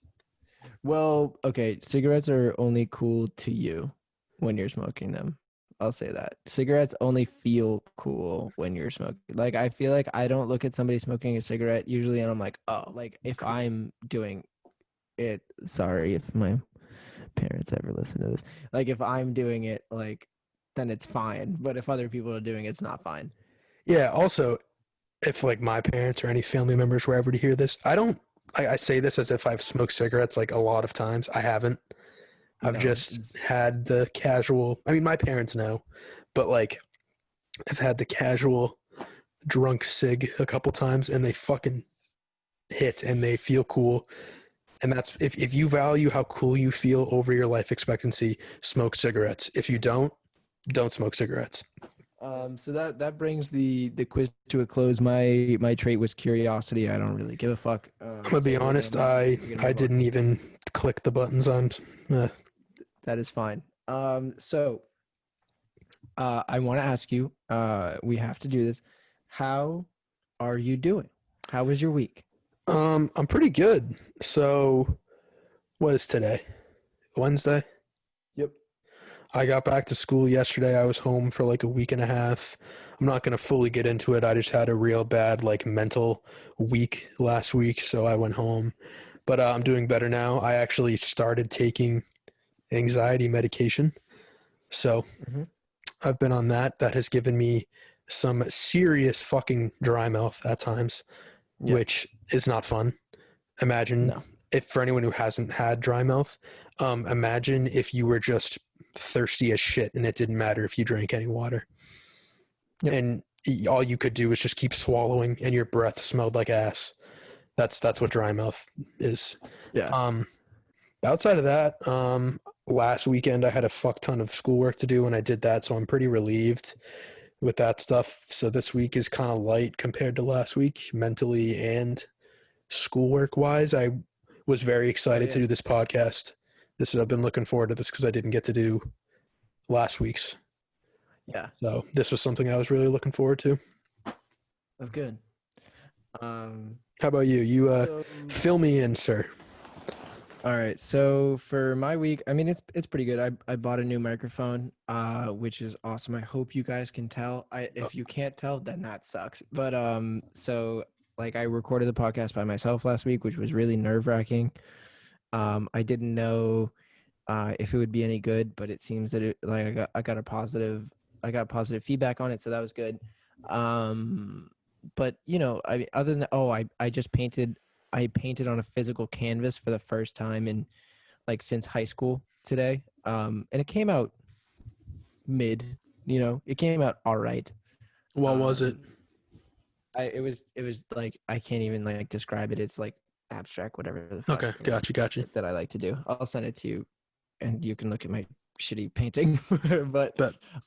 okay. Cigarettes are only cool to you when you're smoking them. I'll say that. Cigarettes only feel cool when you're smoking. Like I feel like I don't look at somebody smoking a cigarette usually, and I'm like, oh, like if I'm doing it. Sorry if my parents ever listen to this. Like if I'm doing it, like then it's fine. But if other people are doing it, it's not fine. Yeah. Also, if like my parents or any family members were ever to hear this, I say this as if I've smoked cigarettes like a lot of times. I haven't. I've No, just had the casual, I mean, my parents know, but like I've had the casual drunk cig a couple times and they fucking hit and they feel cool. And that's, if you value how cool you feel over your life expectancy, smoke cigarettes. If you don't smoke cigarettes. So that brings the quiz to a close. My trait was curiosity. I don't really give a fuck. I'm gonna be So honest. we're gonna I move on. didn't even click the buttons. That is fine. So I want to ask you. We have to do this. How are you doing? How was your week? I'm pretty good. So what is today? Wednesday. Yep. I got back to school yesterday. I was home for like a week and a half. I'm not going to fully get into it. I just had a real bad like mental week last week, so I went home. But I'm doing better now. I actually started taking anxiety medication. So Mm-hmm. I've been on that. That has given me some serious fucking dry mouth at times, Yeah. which is not fun. Imagine No. if, for anyone who hasn't had dry mouth, imagine if you were just thirsty as shit and it didn't matter if you drank any water. Yep. And all you could do was just keep swallowing and your breath smelled like ass. That's what dry mouth is. Yeah. Outside of that, last weekend I had a fuck ton of schoolwork to do and I did that, so I'm pretty relieved with that stuff. So this week is kind of light compared to last week, mentally and schoolwork wise. I was very excited to do this podcast. I've been looking forward to this because I didn't get to do last week's. Yeah. So this was something I was really looking forward to. That's good. How about you? You fill me in, sir. All right. So for my week, I mean it's pretty good. I bought a new microphone, which is awesome. I hope you guys can tell. If you can't tell, then that sucks. But so like I recorded the podcast by myself last week, which was really nerve-wracking. I didn't know if it would be any good, but it seems that I got positive feedback on it, so that was good. But you know, I mean, other than I just painted. I painted on a physical canvas for the first time in like since high school today. And it came out mid, it came out all right. What was it? It was like, I can't even like describe it. It's like abstract, whatever the fuck. Okay, got you. That I like to do. I'll send it to you and you can look at my shitty painting. But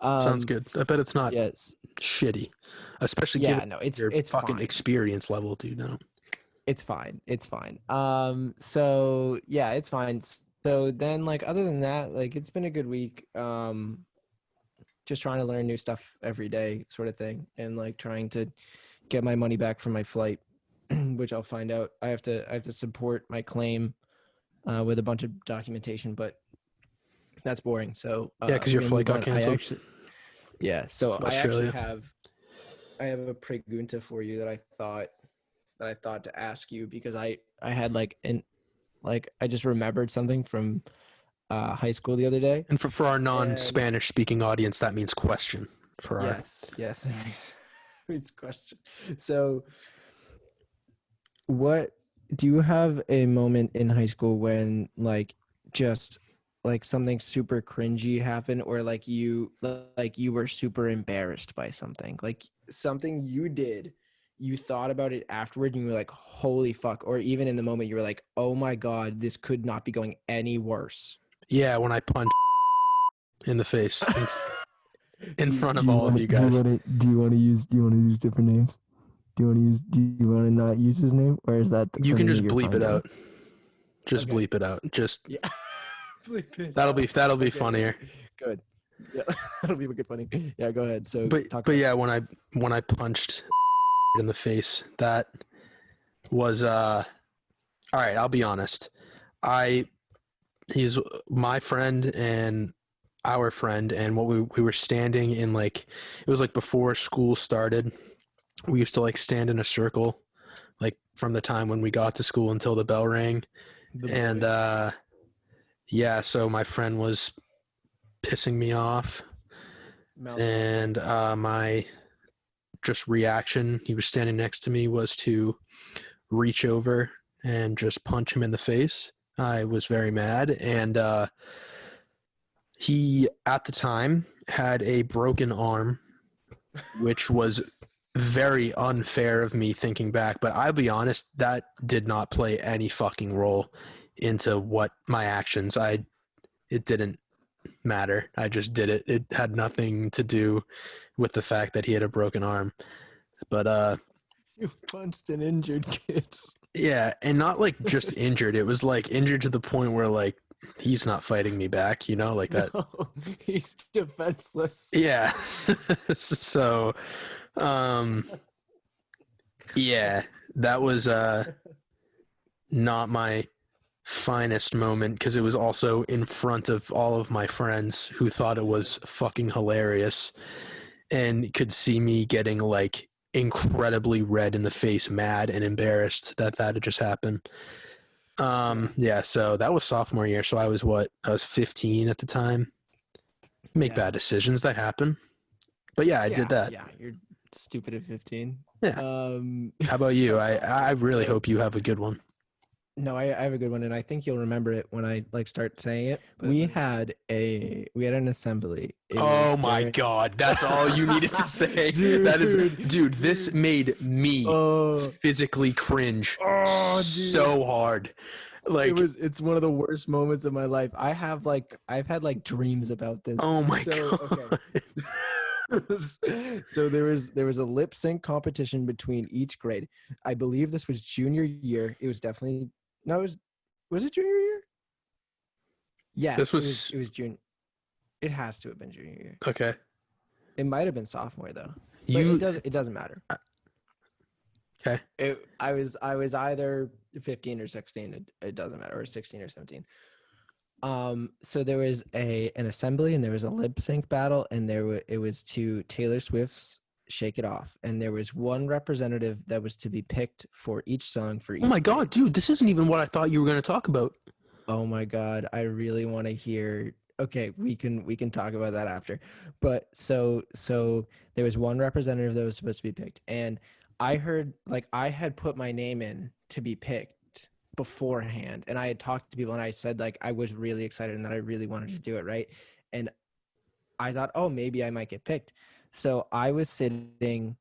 sounds good. I bet it's not shitty, especially given it's fucking fine. Experience level, dude. No. It's fine. So yeah, it's fine. So then like, other than that, like it's been a good week. Just trying to learn new stuff every day sort of thing. And like trying to get my money back from my flight, which I'll find out. I have to support my claim with a bunch of documentation, but that's boring. So yeah, because your flight got canceled. So I actually have a pregunta for you that I thought to ask you, because I had I just remembered something from high school the other day. And for our non-Spanish speaking audience, that means question. Yes, it's question. So, what do you have a moment in high school when like just like something super cringy happened, or like you were super embarrassed by something, like something you did? You thought about it afterward and you were like, holy fuck. Or even in the moment, you were like, oh my God, this could not be going any worse. Yeah, when I punched in the face in front of all of you guys. Do you want to use different names? Do you want to not use his name? Or is that you can just bleep it out. Just bleep it out. Just yeah. Bleep it that'll be funnier. Good. Yeah, that'll be funny. Yeah, go ahead. So but yeah, when I punched in the face, that was all right, I'll be honest. He's my friend and our friend, and what we were standing in, like, it was like before school started. We used to like stand in a circle like from the time when we got to school until the bell rang. And yeah, so my friend was pissing me off, and my just reaction, he was standing next to me, was to reach over and just punch him in the face. I was very mad, and he at the time had a broken arm, which was very unfair of me thinking back, but I'll be honest, that did not play any fucking role into what my actions. It didn't matter. I just did it. It had nothing to do with the fact that he had a broken arm. But You punched an injured kid. yeah, and not like just injured. It was like injured to the point where like he's not fighting me back, you know, like that. No, he's defenseless. Yeah. So yeah, that was not my finest moment because it was also in front of all of my friends who thought it was fucking hilarious and could see me getting like incredibly red in the face, mad and embarrassed that had just happened. Yeah, so that was sophomore year. So I was 15 at the time. Make bad decisions, that happen. But yeah, I did that. Yeah, you're stupid at 15. Yeah. How about you? I really hope you have a good one. No, I have a good one, and I think you'll remember it when I like start saying it. We had an assembly. Oh my god, that's all you needed to say. Dude, this made me physically cringe so hard. Like it's one of the worst moments of my life. I've had like dreams about this. Oh my god. Okay. So there was a lip sync competition between each grade. I believe this was junior year. It was definitely was it junior year? Yeah, it was junior. It has to have been junior year. Okay. It might have been sophomore though. It doesn't matter. Okay. I was either 15 or 16. It doesn't matter, or 16 or 17. So there was an assembly and there was a lip sync battle, and it was to Taylor Swift's Shake It Off, and there was one representative that was to be picked for each song for each. Oh my god, dude, this isn't even what I thought you were going to talk about. Oh my god, I really want to hear. Okay, we can talk about that after. But so there was one representative that was supposed to be picked, and I heard like I had put my name in to be picked beforehand, and I had talked to people, and I said like I was really excited and that I really wanted to do it, right? And I thought, oh, maybe I might get picked. So I was sitting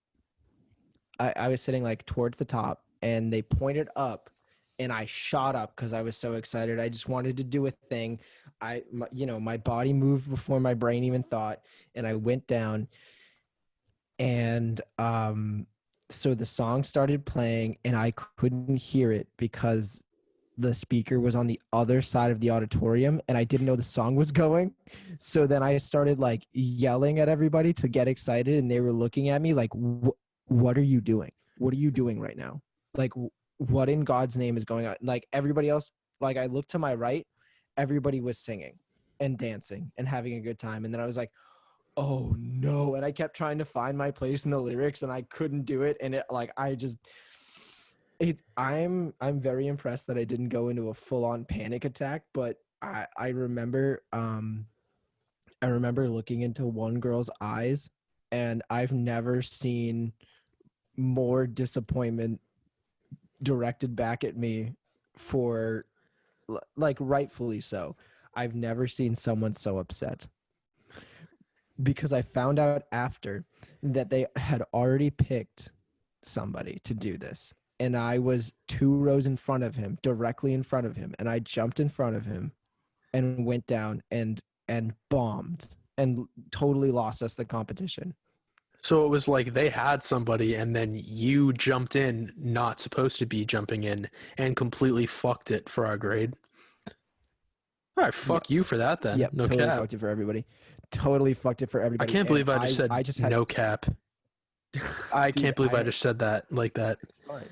like towards the top, and they pointed up, and I shot up because I was so excited. I just wanted to do a thing. My body moved before my brain even thought, and I went down. And so the song started playing, and I couldn't hear it because the speaker was on the other side of the auditorium, and I didn't know the song was going. So then I started like yelling at everybody to get excited, and they were looking at me like, what are you doing? What are you doing right now? Like, what in God's name is going on? Like everybody else, like I looked to my right, everybody was singing and dancing and having a good time. And then I was like, oh no. And I kept trying to find my place in the lyrics, and I couldn't do it. And I'm very impressed that I didn't go into a full-on panic attack, but I remember looking into one girl's eyes, and I've never seen more disappointment directed back at me, for like rightfully so. I've never seen someone so upset, because I found out after that they had already picked somebody to do this. And I was 2 rows in front of him, directly in front of him. And I jumped in front of him and went down and bombed and totally lost us the competition. So it was like they had somebody, and then you jumped in, not supposed to be jumping in, and completely fucked it for our grade. All right, fuck you for that then. Yep, no totally cap. fucked it for everybody. Totally fucked it for everybody. I can't believe I just said no cap. I can't believe I just said that like that.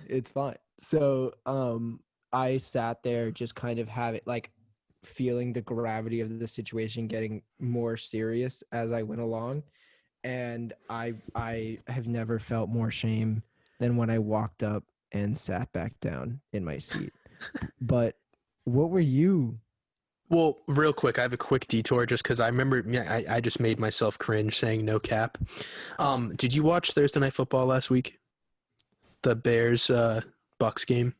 It's fine. So I sat there just kind of feeling the gravity of the situation getting more serious as I went along. And I have never felt more shame than when I walked up and sat back down in my seat. But what were you Well, real quick, I have a quick detour just because I remember I just made myself cringe saying no cap. Did you watch Thursday Night Football last week? The Bears Bucks game.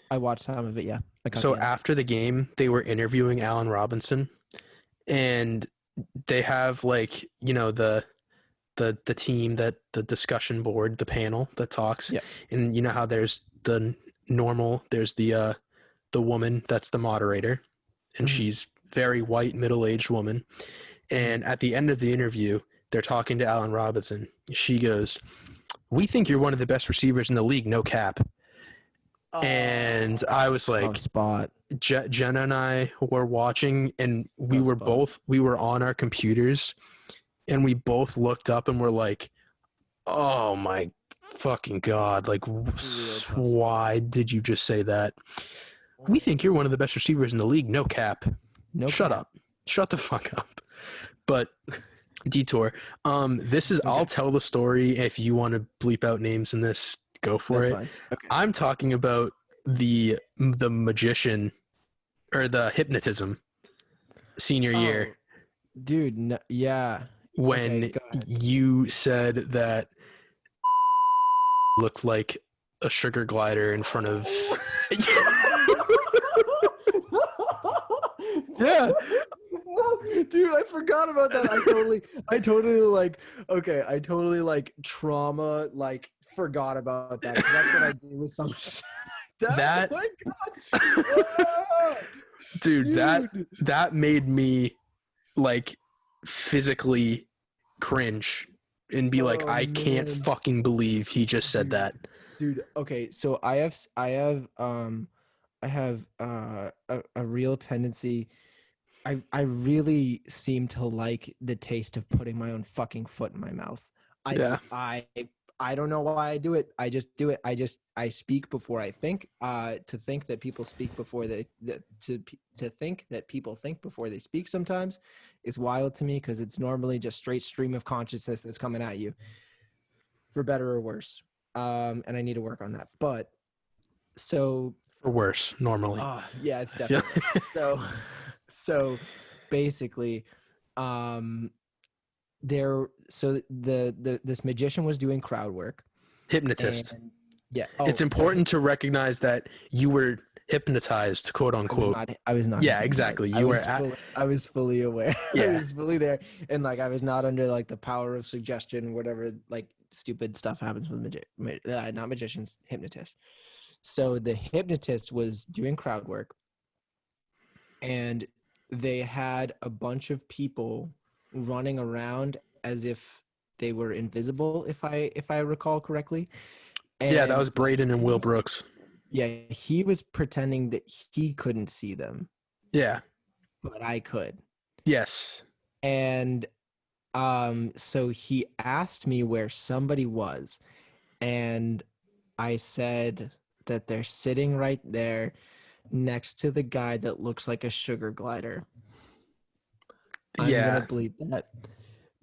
I watched some of it. Yeah, I caught So the end. after the game, they were interviewing Allen Robinson, and they have like the team, that the discussion board, the panel that talks, Yeah. and you know how there's there's the woman that's the moderator, and she's very white, middle-aged woman. And at the end of the interview, they're talking to Allen Robinson. She goes, "We think you're one of the best receivers in the league, no cap." And I was like, spot. Jenna and I were watching, and we were on our computers, and we both looked up and were like, "Oh my fucking God, like, why did you just say that? We think you're one of the best receivers in the league, no cap." No, Shut up. Shut the fuck up. But detour. This is, I'll tell the story. If you want to bleep out names in this, go for That's it. fine. Okay. I'm talking about the magician, or the hypnotism, senior year, Dude. No, yeah. when Okay, go ahead. you said that looked like a sugar glider in front of. Yeah. No, dude, I forgot about that. I totally like trauma, like forgot about that. That's what I do with some That- oh my God. Ah! Dude, Dude. that made me like physically cringe and be like, Oh, I can't man. fucking believe he just said Dude. that. Dude, okay, so I have a real tendency. I really seem to like the taste of putting my own fucking foot in my mouth. Yeah. I don't know why I do it. I just do it. I speak before I think. To think that people speak before to think that people think before they speak sometimes is wild to me, because it's normally just straight stream of consciousness that's coming at you, for better or worse. And I need to work on that. But so For worse, normally. yeah, it's I feel- definitely so basically, this magician was doing crowd work. Hypnotist. And yeah, It's important to recognize that you were hypnotized, quote unquote. I was not. Yeah, exactly. You were I was fully aware. Yeah. I was fully there, and like I was not under like the power of suggestion, whatever like stupid stuff happens with not magicians, hypnotists. So the hypnotist was doing crowd work, and they had a bunch of people running around as if they were invisible, if I recall correctly. Yeah, that And was Braden and Will Brooks. yeah, he was pretending that he couldn't see them, Yeah. but I could. Yes. And so he asked me where somebody was, and I said that they're sitting right there next to the guy that looks like a sugar glider. I'm Yeah. gonna bleep that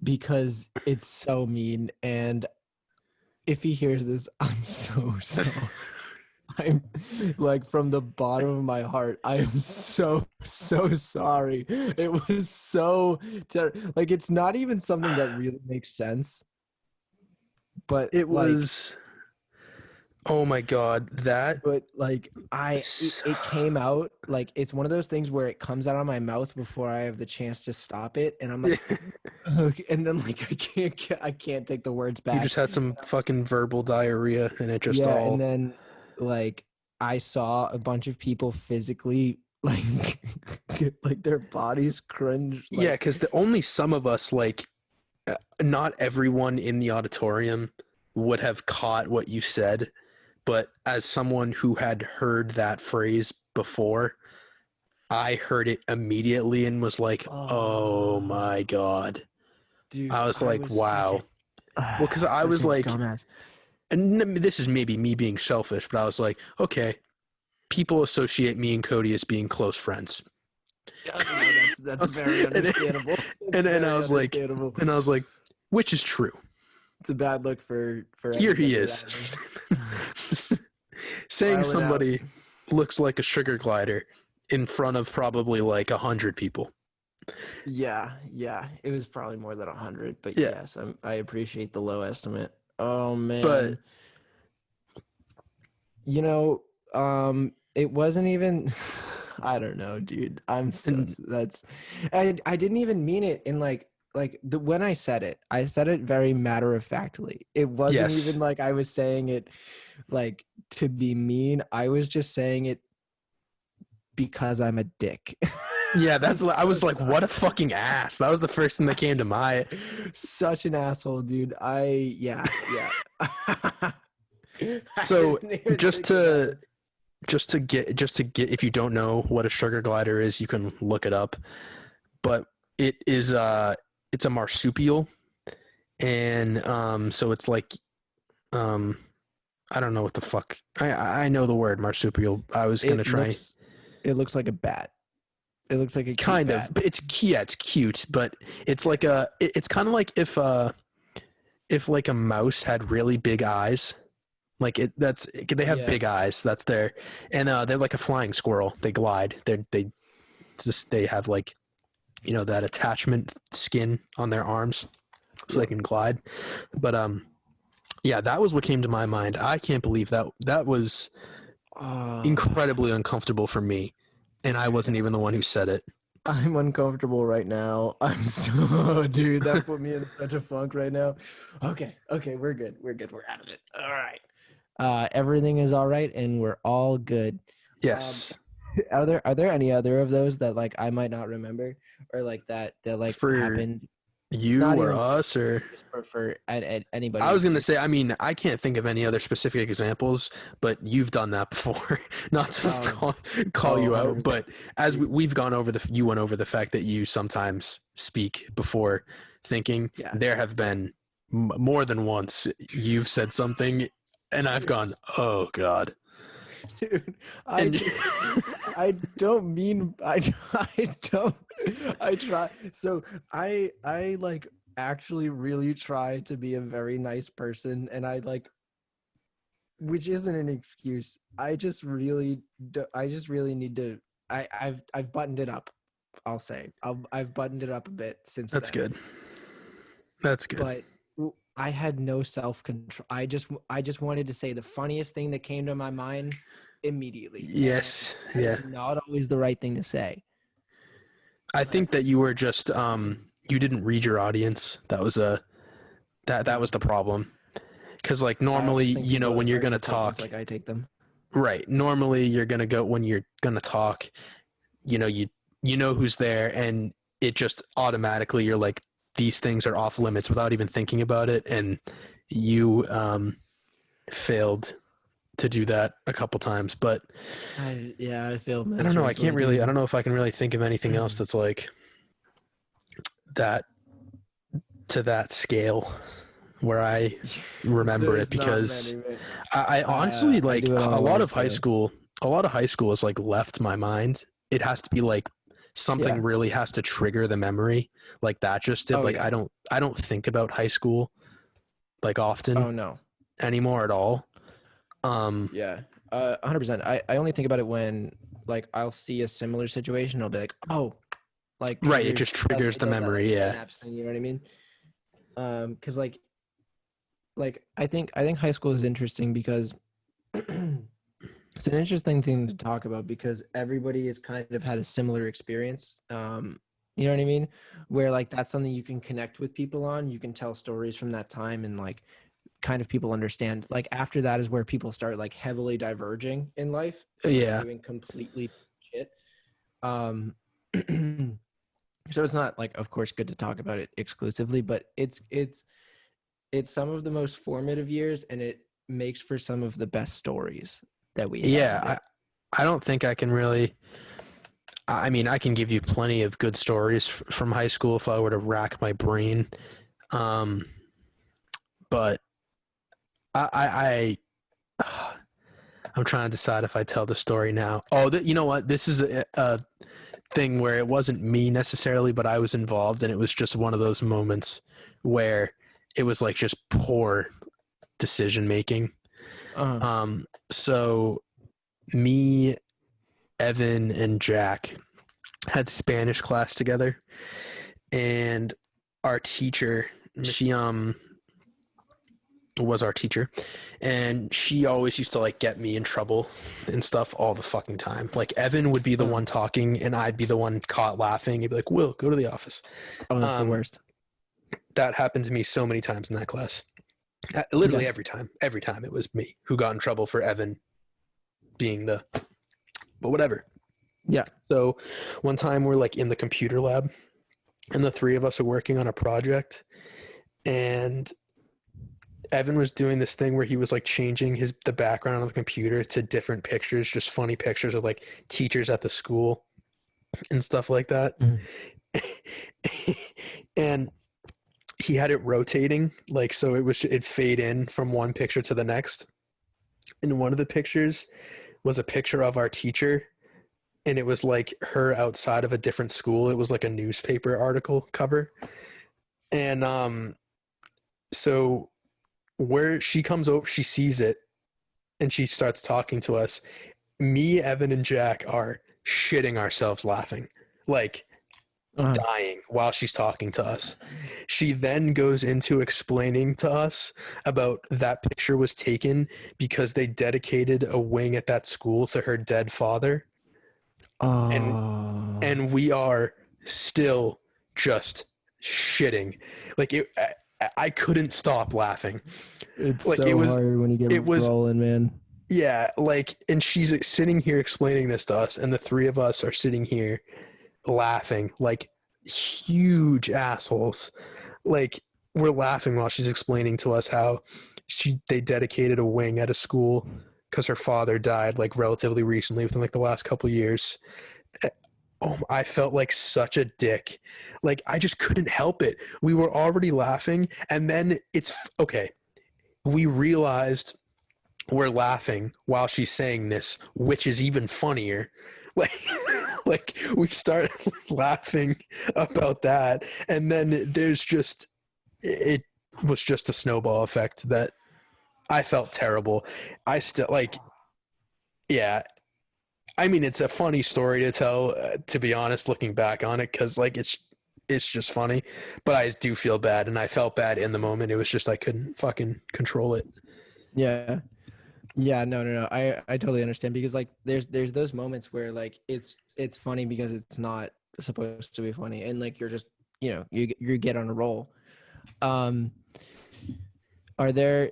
because it's so mean, and if he hears this, I'm so sorry. I'm like, from the bottom of my heart, I am so sorry. It was so like, it's not even something that really makes sense, but It was. Oh my God, that. But like it came out, like it's one of those things where it comes out of my mouth before I have the chance to stop it, and I'm like, "Ugh," and then like I can't take the words back. You just had some fucking verbal diarrhea, and it just all. And then like I saw a bunch of people physically like like their bodies cringe. Like, Yeah, because only some of us, like, not everyone in the auditorium would have caught what you said. But as someone who had heard that phrase before, I heard it immediately and was like, oh my God. dude, I was like, wow. Well, because I such was a like, dumbass. and this is maybe me being selfish, but I was like, okay, people associate me and Cody as being close friends. That's very understandable. And I was like, which is true. It's a bad look for Here he is. Saying Wilding somebody looks like a sugar glider in front of probably like 100 people. Yeah, it was probably more than 100, but Yeah, yes, I appreciate the low estimate. Oh but man, you know, it wasn't even. I don't know, dude. and That's. I didn't even mean it in when I said it very matter of factly. It wasn't yes, even like I was saying it like to be mean. I was just saying it because I'm a dick. yeah, I'm I so was like, what a sorry. fucking ass. That was the first thing that came to my. Such an asshole, dude. Yeah. I So didn't even just think about to it. if you don't know what a sugar glider is, you can look it up. But it is it's a marsupial, and so it's like um I don't know what the fuck. I know the word marsupial. I was gonna It try. looks it looks like a bat. It looks like a cute Kind of, bat. but it's cute, but it's Yeah. like it's kind of like if like a mouse had really big eyes. Like they have Yeah. big eyes. That's their and they're like a flying squirrel. They glide. They have like that attachment skin on their arms so they Yep. can glide. But yeah, that was what came to my mind. I can't believe that was incredibly uncomfortable for me, and I Dude, wasn't even the one who said it. I'm uncomfortable right now. I'm so dude, that put me in such a funk right now. Okay, we're good. We're out of it. All right. Everything is all right and we're all good. Um, Yes, are there any other of those that like I might not remember or like that like for happened? you Not or even us or just for at I anybody was in gonna say. I particular. mean, I can't think of any other specific examples, but you've done that before. Not to Oh, call oh, you out, 100%. but as we've gone over you went over the fact that you sometimes speak before thinking. Yeah. There have been more than once you've said something, and I've gone, "Oh God," Dude, I and just I don't mean I don't I try so I like actually really try to be a very nice person and I like which isn't an excuse. I just really need to I've buttoned it up. I'll say. I've buttoned it up a bit since that's then. good. That's good. But I had no self-control. I just wanted to say the funniest thing that came to my mind immediately, and Yes, that yeah. is not always the right thing to say. I But think that you were just you didn't read your audience. That was the problem. Because like I normally, always think people when you're are gonna taking statements talk, like I take them. right? Normally, you're gonna go when you're gonna talk. You know who's there, and it just automatically you're like these things are off limits without even thinking about it, and you failed to do that a couple times. But I failed I don't know. I can't miserably, really. I don't dude. know if I can really think of anything else that's like that to that scale where I remember it There's not because many, man. I honestly I like do it on a a lot large of high scale. school. A lot of high school has like left my mind. It has to be like something Yeah. really has to trigger the memory like that just did. Oh Like yeah. I don't think about high school like often Oh no. anymore at all. Um, Yeah. 100%. I only think about it when like I'll see a similar situation. I'll be like, oh, like right. It triggers. just triggers It the does that like memory. Yeah. synapse thing. You know what I mean? Because like I think high school is interesting because it's an interesting thing to talk about because everybody has kind of had a similar experience. You know what I mean? Where like that's something you can connect with people on. You can tell stories from that time and like kind of people understand. Like after that is where people start like heavily diverging in life and like Yeah. doing completely shit. Um so it's not like of course good to talk about it exclusively, but it's some of the most formative years and it makes for some of the best stories that we have. Yeah. I don't think I can really. I mean, I can give you plenty of good stories from high school if I were to rack my brain. Um, but I I'm trying to decide if I tell the story now. Oh, you know what? This is a thing where it wasn't me necessarily, but I was involved, and it was just one of those moments where it was like just poor decision making. Uh, So me Evan and Jack had Spanish class together, and our teacher, she was our teacher, and she always used to like get me in trouble and stuff all the fucking time. Like Evan would be the one talking and I'd be the one caught laughing. He'd be like, Will, go to the office. Oh, that's the worst. That happened to me so many times in that class. Literally every time it was me who got in trouble for Evan being the, but whatever. Yeah. So one time we're like in the computer lab and the three of us are working on a project, and Evan was doing this thing where he was like changing the background on the computer to different pictures, just funny pictures of like teachers at the school and stuff like that. Mm-hmm. And he had it rotating, like, so it'd fade in from one picture to the next. And one of the pictures was a picture of our teacher, and it was like her outside of a different school. It was like a newspaper article cover. And so where she comes over, she sees it, and she starts talking to us. Me, Evan, and Jack are shitting ourselves laughing, like dying while she's talking to us. She then goes into explaining to us about that picture was taken because they dedicated a wing at that school to her dead father. And we are still just shitting. Like I couldn't stop laughing. It's like so hard when you get rolling, man. Yeah, like, and she's sitting here explaining this to us, and the three of us are sitting here laughing like huge assholes. Like, we're laughing while she's explaining to us how they dedicated a wing at a school because her father died like relatively recently, within like the last couple of years. Oh, I felt like such a dick. Like, I just couldn't help it. We were already laughing, and then it's okay. We realized we're laughing while she's saying this, which is even funnier. Like we start laughing about that, and then it was just a snowball effect that I felt terrible. I still like, yeah. I mean, it's a funny story to tell, to be honest, looking back on it, because like it's just funny, but I do feel bad, and I felt bad in the moment. It was just I couldn't fucking control it. Yeah. No. I totally understand, because like there's those moments where like it's funny because it's not supposed to be funny, and like you're just, you get on a roll. Are there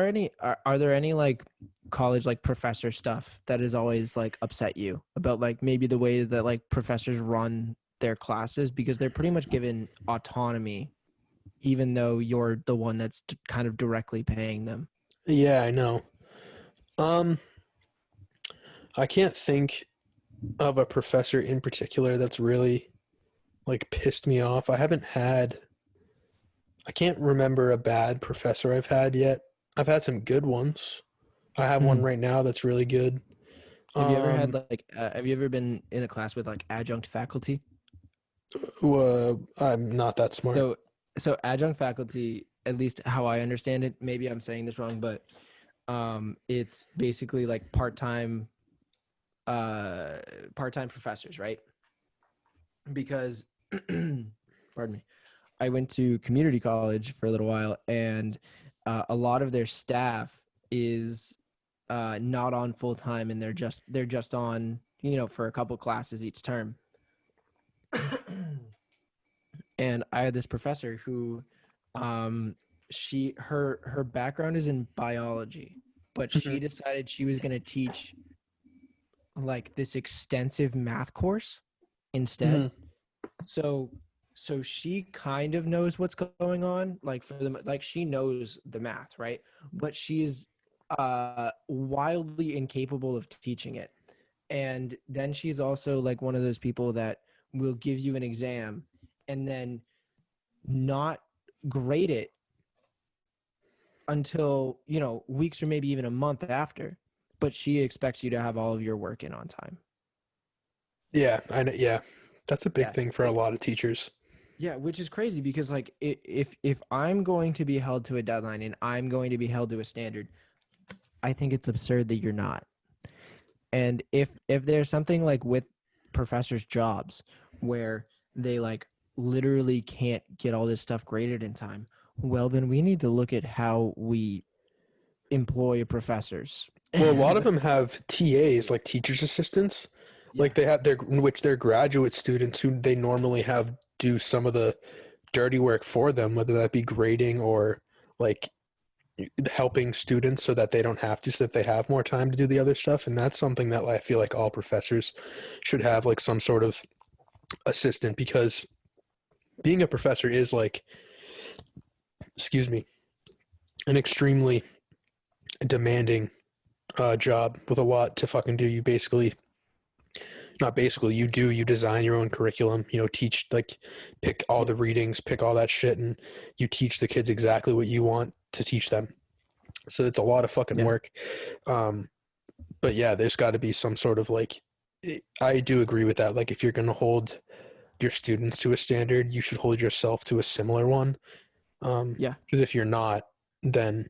any like college like professor stuff that has always like upset you about, like maybe the way that like professors run their classes, because they're pretty much given autonomy even though you're the one that's kind of directly paying them? Yeah, I know. I can't think of a professor in particular that's really like pissed me off. I can't remember a bad professor I've had yet. I've had some good ones. I have one right now that's really good. Have you ever had like have you ever been in a class with like adjunct faculty? I'm not that smart. So adjunct faculty, at least how I understand it, maybe I'm saying this wrong, but it's basically like part-time professors, right? Because pardon me, I went to community college for a little while, and a lot of their staff is not on full time, and they're just on, for a couple classes each term. And I had this professor who her background is in biology, but she decided she was going to teach like this extensive math course instead. So she kind of knows what's going on, like for them, like she knows the math, right? But she's wildly incapable of teaching it. And then she's also like one of those people that will give you an exam and then not grade it until, weeks or maybe even a month after. But she expects you to have all of your work in on time. Yeah, I know. Yeah, that's a big thing for a lot of teachers. Yeah, which is crazy, because like if I'm going to be held to a deadline and I'm going to be held to a standard, I think it's absurd that you're not. And if there's something like with professors' jobs where they like literally can't get all this stuff graded in time, well, then we need to look at how we employ professors. Well, a lot of them have TAs, like teachers assistants. Yeah. Like they have in which they're graduate students who they normally have do some of the dirty work for them, whether that be grading or like helping students so that they don't have to, so that they have more time to do the other stuff. And that's something that I feel like all professors should have, like some sort of assistant, because being a professor is like, excuse me, an extremely demanding job with a lot to fucking do. You basically, not basically, you design your own curriculum, teach, like, pick all the readings, pick all that shit, and you teach the kids exactly what you want to teach them. So it's a lot of fucking Yeah. work. But yeah, there's got to be some sort of like, I do agree with that. Like if you're going to hold your students to a standard, you should hold yourself to a similar one. Yeah. Because if you're not, then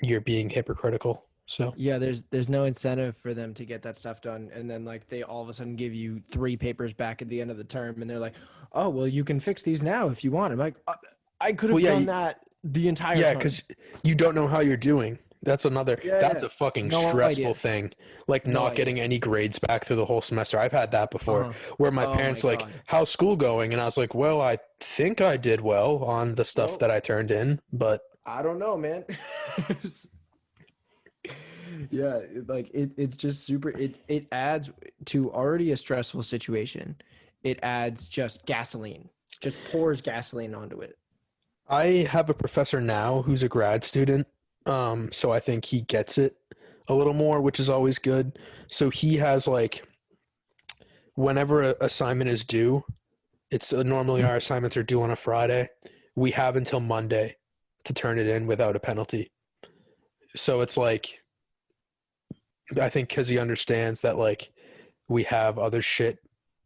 you're being hypocritical. So Yeah, there's no incentive for them to get that stuff done, and then like they all of a sudden give you 3 papers back at the end of the term, and they're like, "Oh, well, you can fix these now if you want." I'm like, "I could have done that the entire yeah, time." because you don't know how you're doing. That's Yeah. a fucking No stressful idea. thing. Like No not idea. getting any grades back through the whole semester. I've had that before, where my Oh my parents like, God. "How's school going?" And I was like, "Well, I think I did well on the stuff Well, that I turned in, but I don't know, man. Yeah, it's just super. It adds to already a stressful situation. It adds just gasoline, just pours gasoline onto it. I have a professor now who's a grad student, so I think he gets it a little more, which is always good. So he has like, whenever an assignment is due, it's normally our assignments are due on a Friday. We have until Monday to turn it in without a penalty. So it's like, I think because he understands that like we have other shit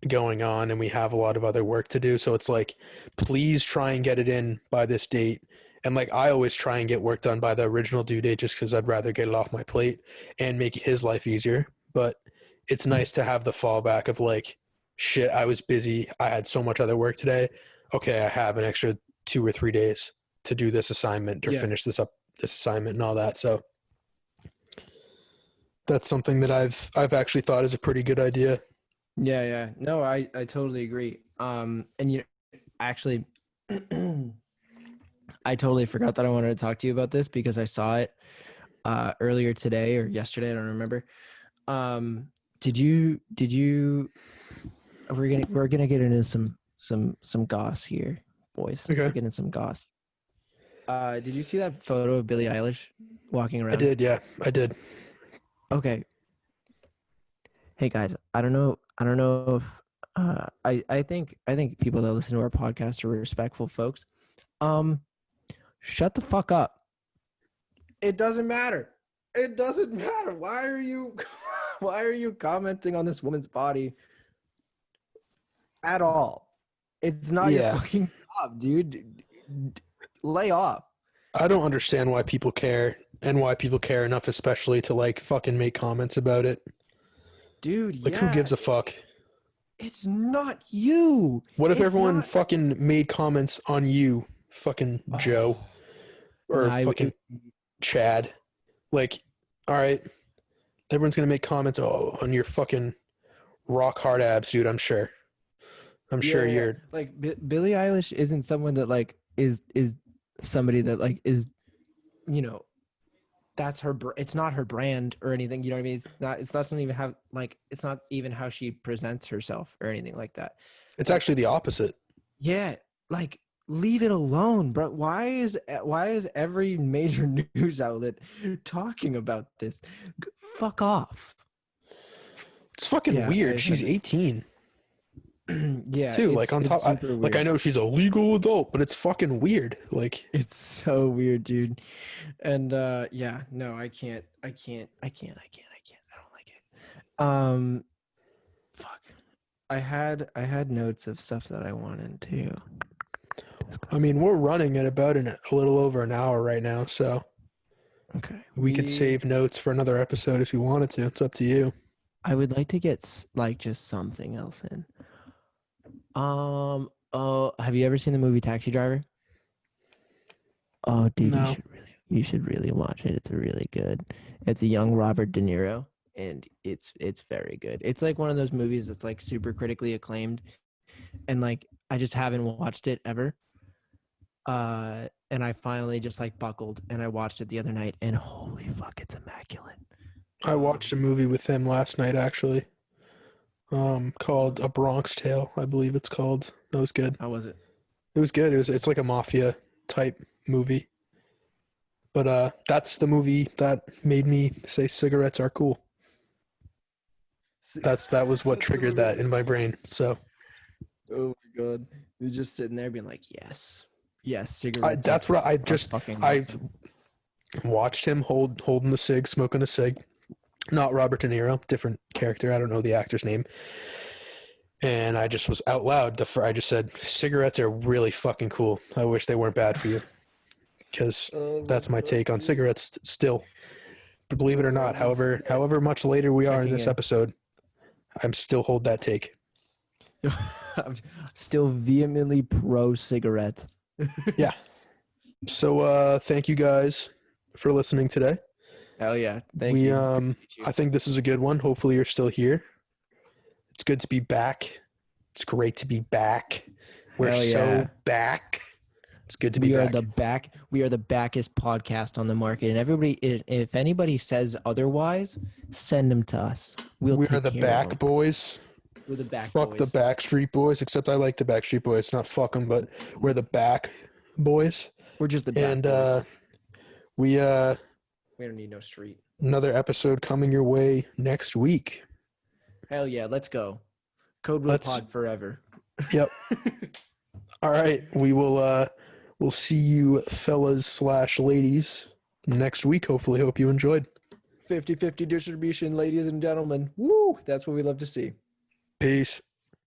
going on and we have a lot of other work to do. So it's like, please try and get it in by this date. And like, I always try and get work done by the original due date just because I'd rather get it off my plate and make his life easier. But it's nice to have the fallback of like, shit, I was busy. I had so much other work today. Okay, I have an extra 2 or 3 days to do this assignment or Yeah. finish this assignment and all that. So that's something that I've actually thought is a pretty good idea. Yeah. No, I totally agree. And actually, I totally forgot that I wanted to talk to you about this because I saw it earlier today or yesterday. I don't remember. Did you? We're gonna get into some goss here, boys. Okay. We're getting some goss. Did you see that photo of Billie Eilish walking around? I did, yeah, I did. Okay. Hey guys, I don't know if I think people that listen to our podcast are respectful folks. Shut the fuck up. It doesn't matter. It doesn't matter. Why are you commenting on this woman's body at all? It's not your fucking job, dude. Lay off. I don't understand why people care and why people care enough, especially to like fucking make comments about it. Dude, Like, who gives a fuck? It's not you. What if It's everyone not... fucking made comments on you, fucking Joe, or fucking Chad? Like, all right, everyone's gonna make comments on your fucking rock hard abs, dude. I'm sure. I'm sure you're like Billie Eilish isn't someone that like is somebody that like is, that's her. It's not her brand or anything. You know what I mean? It's not even how like it's not even how she presents herself or anything like that. It's actually the opposite. Yeah, like leave it alone, bro. Why is every major news outlet talking about this? Fuck off. It's fucking weird. She's 18. Yeah, too. Like on top, like I know she's a legal adult, but it's fucking weird. Like it's so weird, dude. And yeah, no, I can't. I don't like it. Fuck. I had notes of stuff that I wanted to. I mean, we're running at about a little over an hour right now, so okay, we could save notes for another episode if you wanted to. It's up to you. I would like to get like just something else in. Oh, have you ever seen the movie Taxi Driver? Oh, dude, No. you should really watch it. It's really good. It's a young Robert De Niro, and it's very good. It's like one of those movies that's like super critically acclaimed, and like I just haven't watched it ever. And I finally just like buckled and I watched it the other night, and holy fuck, it's immaculate. I watched a Um, movie with him last night actually. Called A Bronx Tale, I believe it's called. That was good. how was it? It was good. It's like a mafia type movie. But that's the movie that made me say cigarettes are cool. That was what That's the triggered movie that that in my brain. So oh my god. You're just sitting there being like, yes. Yes, cigarettes that's what are fucking I awesome. watched him holding the cig, smoking a cig. Not Robert De Niro, different character. I don't know the actor's name. And I just was out loud. I just said, cigarettes are really fucking cool. I wish they weren't bad for you. Because Oh my that's my god, take on dude. cigarettes still. But believe it or not, I'm sitting there however much later we are in checking this in. episode, I'm still hold that take. I'm still vehemently pro cigarette. Yeah. So thank you guys for listening today. Hell yeah. Thank We you. Appreciate you. I think this is a good one. Hopefully you're still here. It's good to be back. It's great to be back. We're Hell yeah. so back. It's good to be We are the back. back. We are the backest podcast on the market, and everybody. If anybody says otherwise, send them to us. We'll We are take the care of back them. boys. We're the back Fuck the boys. Backstreet Boys, except I like the Backstreet Boys. Not fuck them, but we're the back boys. We're just the back And boys. we We don't need no street. another episode coming your way next week. Hell yeah, let's go. Code Will Let's Pod forever. Yep. All right. We'll see you fellas slash ladies next week. Hopefully, hope you enjoyed. 50-50 distribution, ladies and gentlemen. Woo! That's what we love to see. Peace.